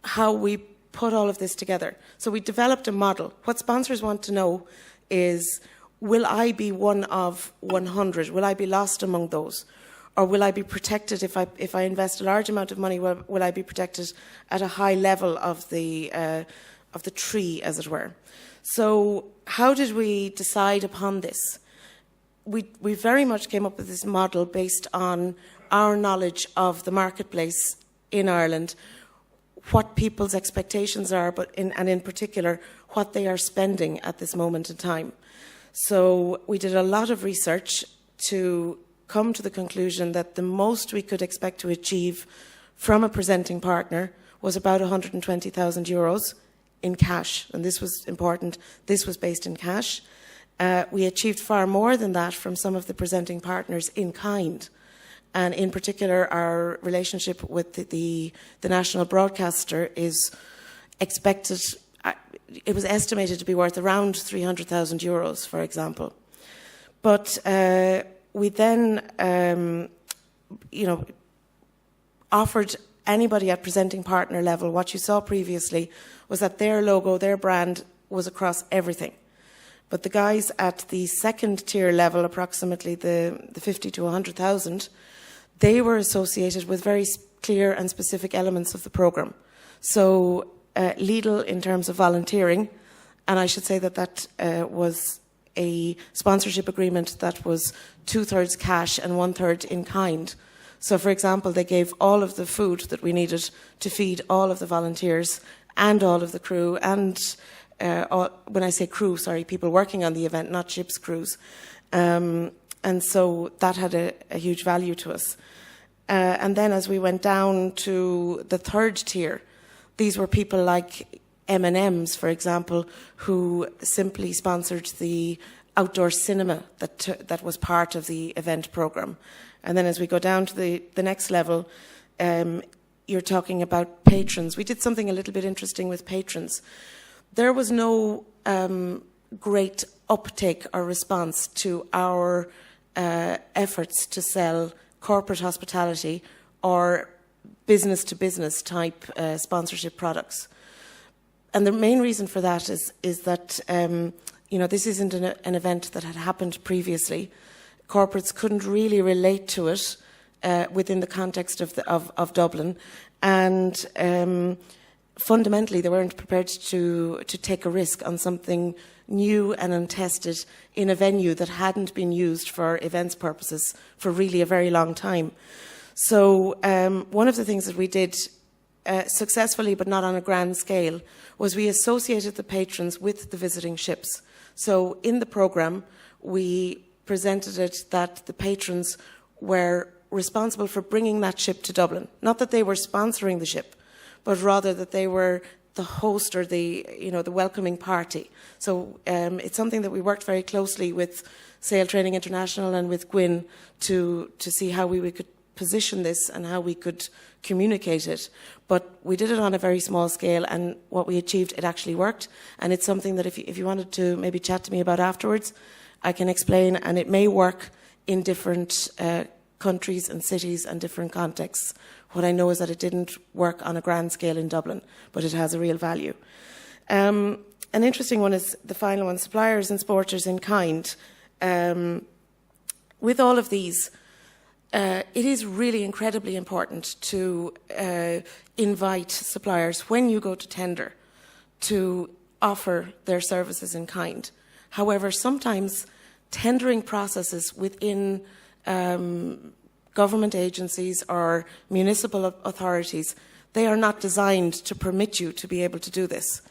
how we put all of this together, so we developed a model. What sponsors want to know is, will I be one of 100? Will I be lost among those? Or will I be protected if I invest a large amount of money? Will I be protected at a high level of the tree, as it were? So how did we decide upon this? We very much came up with this model based on our knowledge of the marketplace in Ireland, what people's expectations are, and in particular, what they are spending at this moment in time. So we did a lot of research to come to the conclusion that the most we could expect to achieve from a presenting partner was about €120,000 in cash. And this was important. This was based in cash. We achieved far more than that from some of the presenting partners in kind. and in particular our relationship with the national broadcaster is expected, it was estimated to be worth around €300,000, for example. But we then, offered anybody at presenting partner level, what you saw previously was that their logo, their brand was across everything. But the guys at the second tier level, approximately the 50 to 100,000, they were associated with very clear and specific elements of the programme. So Lidl in terms of volunteering, and I should say that was a sponsorship agreement that was 2/3 cash and 1/3 in kind. So, for example, they gave all of the food that we needed to feed all of the volunteers and all of the crew, and when I say crew, sorry, people working on the event, not ship's crews. And so that had a huge value to us. And then as we went down to the third tier, these were people like M&M's, for example, who simply sponsored the outdoor cinema that was part of the event programme. And then as we go down to the next level, you're talking about patrons. We did something a little bit interesting with patrons. There was no great uptake or response to our efforts to sell corporate hospitality or business-to-business type sponsorship products. And the main reason for that is that this isn't an event that had happened previously. Corporates couldn't really relate to it within the context of Dublin, and fundamentally they weren't prepared to take a risk on something new and untested in a venue that hadn't been used for events purposes for really a very long time. So one of the things that we did successfully, but not on a grand scale, was we associated the patrons with the visiting ships. So in the programme, we presented it that the patrons were responsible for bringing that ship to Dublin. Not that they were sponsoring the ship, but rather that they were the host or the welcoming party. So it's something that we worked very closely with Sail Training International and with Gwyn to see how we could position this and how we could communicate it. But we did it on a very small scale, and what we achieved, it actually worked. And it's something that if you wanted to maybe chat to me about afterwards, I can explain, and it may work in different countries and cities and different contexts. What I know is that it didn't work on a grand scale in Dublin, but it has a real value. An interesting one is the final one, suppliers and supporters in kind. With all of these, it is really incredibly important to invite suppliers when you go to tender to offer their services in kind. However, sometimes tendering processes within government agencies or municipal authorities, they are not designed to permit you to be able to do this.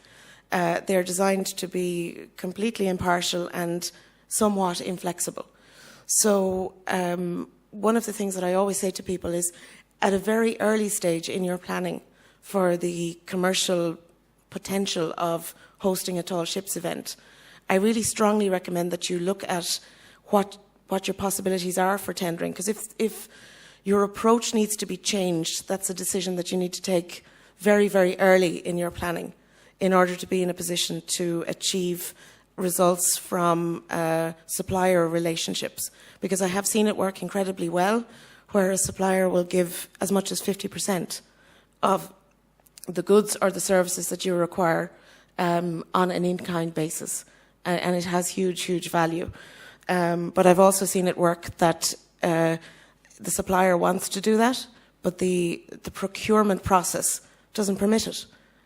They're designed to be completely impartial and somewhat inflexible. So one of the things that I always say to people is, at a very early stage in your planning for the commercial potential of hosting a tall ships event, I really strongly recommend that you look at what your possibilities are for tendering. Because if your approach needs to be changed, that's a decision that you need to take very, very early in your planning in order to be in a position to achieve results from supplier relationships. Because I have seen it work incredibly well, where a supplier will give as much as 50% of the goods or the services that you require on an in-kind basis. And it has huge, huge value. But I've also seen it work that the supplier wants to do that, but the procurement process doesn't permit it.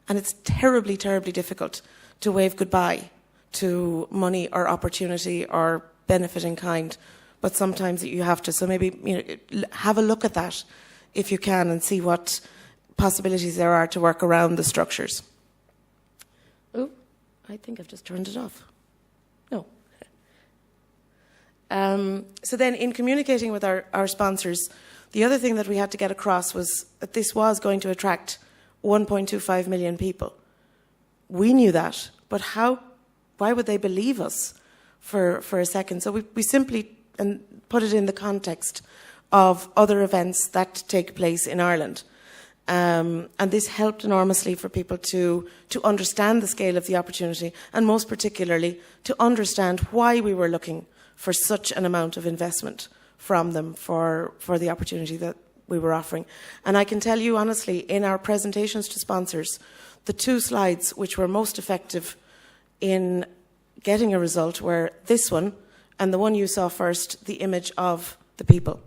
And it's terribly, terribly difficult to wave goodbye to money or opportunity or benefit in kind. But sometimes you have to. So maybe have a look at that if you can and see what possibilities there are to work around the structures. Oh, I think I've just turned it off. No. So then in communicating with our sponsors, the other thing that we had to get across was that this was going to attract 1.25 million people. We knew that, but why would they believe us for a second? So we simply put it in the context of other events that take place in Ireland. And this helped enormously for people to understand the scale of the opportunity, and most particularly to understand why we were looking for such an amount of investment from them for the opportunity that we were offering. And I can tell you honestly, in our presentations to sponsors, the 2 slides which were most effective in getting a result were this one, and the one you saw first, the image of the people.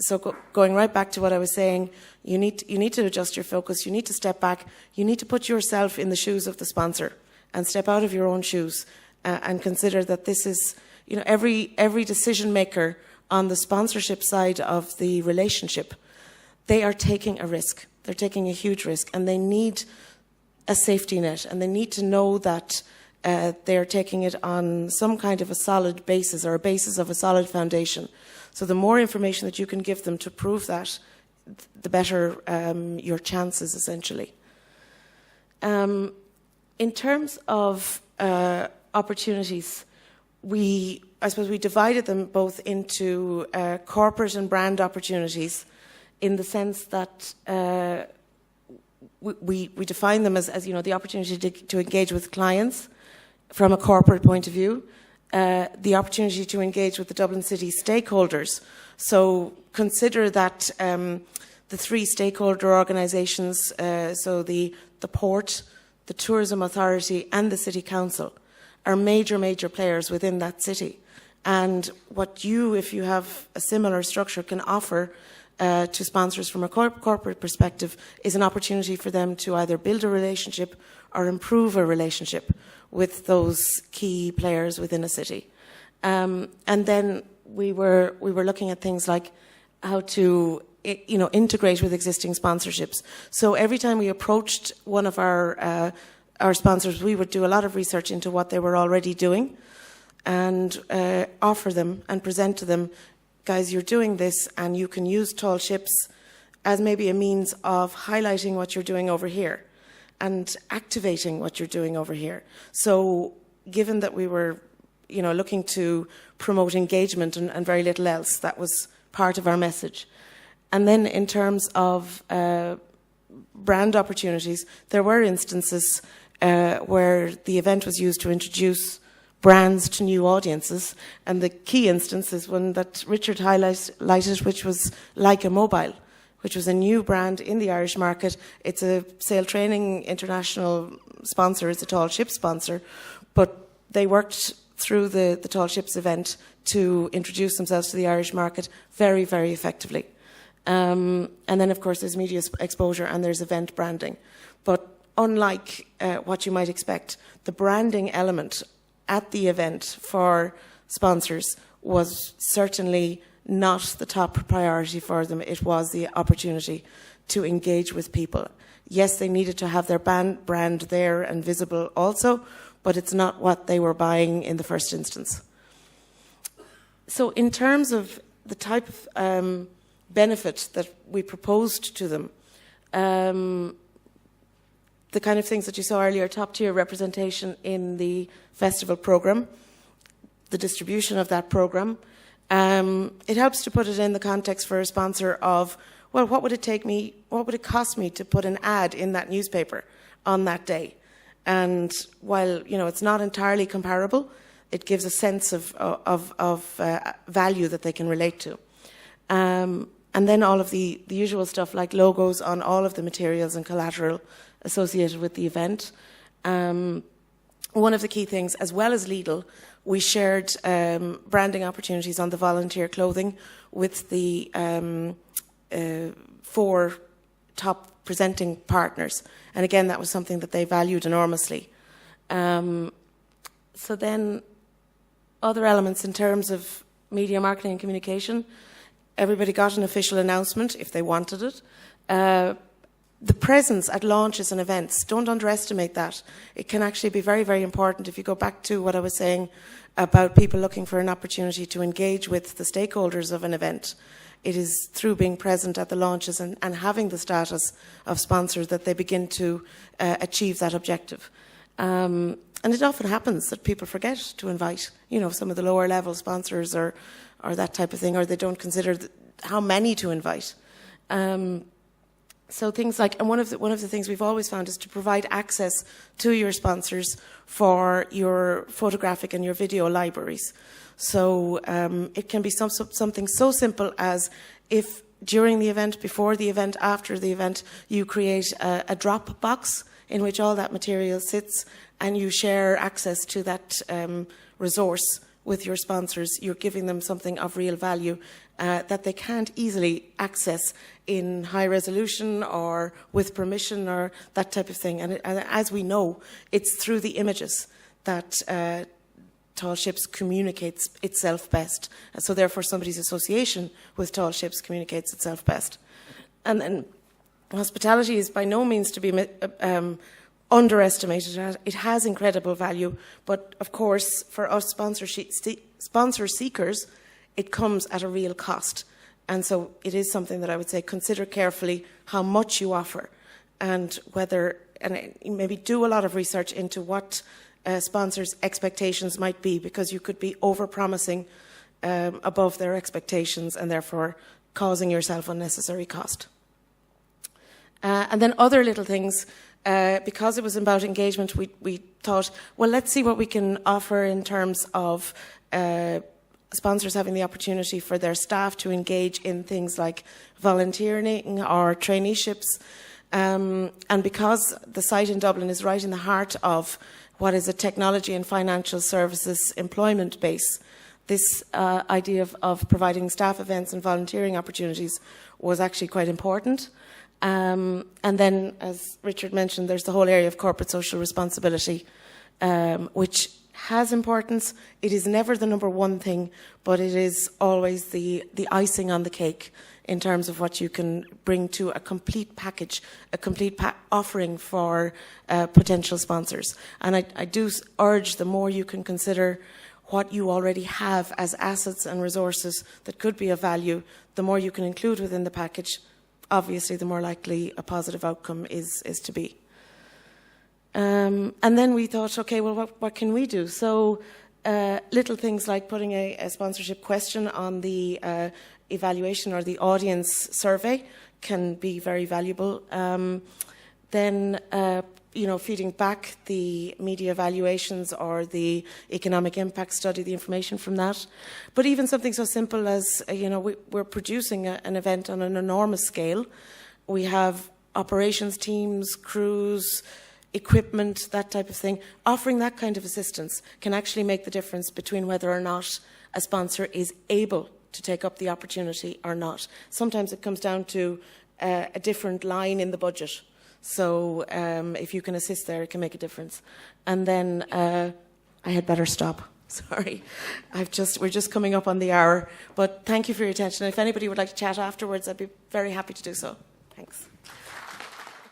So going right back to what I was saying, you need to adjust your focus, you need to step back, you need to put yourself in the shoes of the sponsor and step out of your own shoes and consider that this is, every decision maker on the sponsorship side of the relationship, they are taking a risk. They're taking a huge risk, and they need a safety net, and they need to know that they're taking it on some kind of a solid basis, or a basis of a solid foundation. So the more information that you can give them to prove that, the better your chances, essentially. In terms of opportunities, I suppose we divided them both into corporate and brand opportunities, in the sense that we define them as the opportunity to engage with clients from a corporate point of view, the opportunity to engage with the Dublin City stakeholders. So consider that the 3 stakeholder organisations, so the Port, the Tourism Authority and the City Council, are major players within that city. And what you, if you have a similar structure, can offer to sponsors from a corporate perspective is an opportunity for them to either build a relationship or improve a relationship with those key players within a city. And then we were looking at things like how to integrate with existing sponsorships. So every time we approached one of our sponsors, we would do a lot of research into what they were already doing and offer them and present to them, guys, you're doing this and you can use Tall Ships as maybe a means of highlighting what you're doing over here and activating what you're doing over here. So given that we were looking to promote engagement and very little else, that was part of our message. And then in terms of brand opportunities, there were instances where the event was used to introduce brands to new audiences, and the key instance is one that Richard highlighted, which was Leica Mobile, which was a new brand in the Irish market. It's a Sail Training International sponsor, it's a Tall Ships sponsor, but they worked through the Tall Ships event to introduce themselves to the Irish market very, very effectively. And then, of course, there's media exposure and there's event branding. But unlike what you might expect, the branding element at the event for sponsors was certainly not the top priority for them. It was the opportunity to engage with people. Yes, they needed to have their brand there and visible also, but it's not what they were buying in the first instance. So in terms of the type of benefit that we proposed to them, the kind of things that you saw earlier, top-tier representation in the festival programme, the distribution of that programme. It helps to put it in the context for a sponsor of, well, what would it cost me to put an ad in that newspaper on that day? And while, it's not entirely comparable, it gives a sense of value that they can relate to. And then all of the usual stuff like logos on all of the materials and collateral associated with the event. One of the key things, as well as Lidl, we shared branding opportunities on the volunteer clothing with the 4 top presenting partners. And again, that was something that they valued enormously. So then other elements in terms of media marketing and communication, everybody got an official announcement if they wanted it. The presence at launches and events, don't underestimate that. It can actually be very, very important. If you go back to what I was saying about people looking for an opportunity to engage with the stakeholders of an event, it is through being present at the launches and having the status of sponsor that they begin to achieve that objective. And it often happens that people forget to invite, some of the lower level sponsors or that type of thing, or they don't consider how many to invite. So things like, and one of the things we've always found is to provide access to your sponsors for your photographic and your video libraries. So it can be something so simple as if during the event, before the event, after the event, you create a drop box in which all that material sits, and you share access to that resource with your sponsors. You're giving them something of real value that they can't easily access in high resolution or with permission or that type of thing. And as we know, it's through the images that Tall Ships communicates itself best. So therefore somebody's association with Tall Ships communicates itself best. And then hospitality is by no means to be underestimated. It has incredible value, but of course for us sponsor seekers, it comes at a real cost. And so it is something that I would say consider carefully how much you offer, and maybe do a lot of research into what sponsors' expectations might be, because you could be over-promising above their expectations and therefore causing yourself unnecessary cost. And then other little things, because it was about engagement, we thought, well, let's see what we can offer in terms of sponsors having the opportunity for their staff to engage in things like volunteering or traineeships. And because the site in Dublin is right in the heart of what is a technology and financial services employment base, this idea of providing staff events and volunteering opportunities was actually quite important. And then, as Richard mentioned, there's the whole area of corporate social responsibility, which has importance. It is never the number one thing, but it is always the icing on the cake in terms of what you can bring to a complete package, a complete offering for potential sponsors. And I do urge, the more you can consider what you already have as assets and resources that could be of value, the more you can include within the package, obviously the more likely a positive outcome is to be. And then we thought, okay, well, what can we do? So little things like putting a sponsorship question on the evaluation or the audience survey can be very valuable. Then, feeding back the media evaluations or the economic impact study, the information from that. But even something so simple as, we're producing an event on an enormous scale. We have operations teams, crews, equipment, that type of thing. Offering that kind of assistance can actually make the difference between whether or not a sponsor is able to take up the opportunity or not. Sometimes it comes down to a different line in the budget. So if you can assist there, it can make a difference. And then I had better stop. Sorry, we're just coming up on the hour. But thank you for your attention. If anybody would like to chat afterwards, I'd be very happy to do so. Thanks.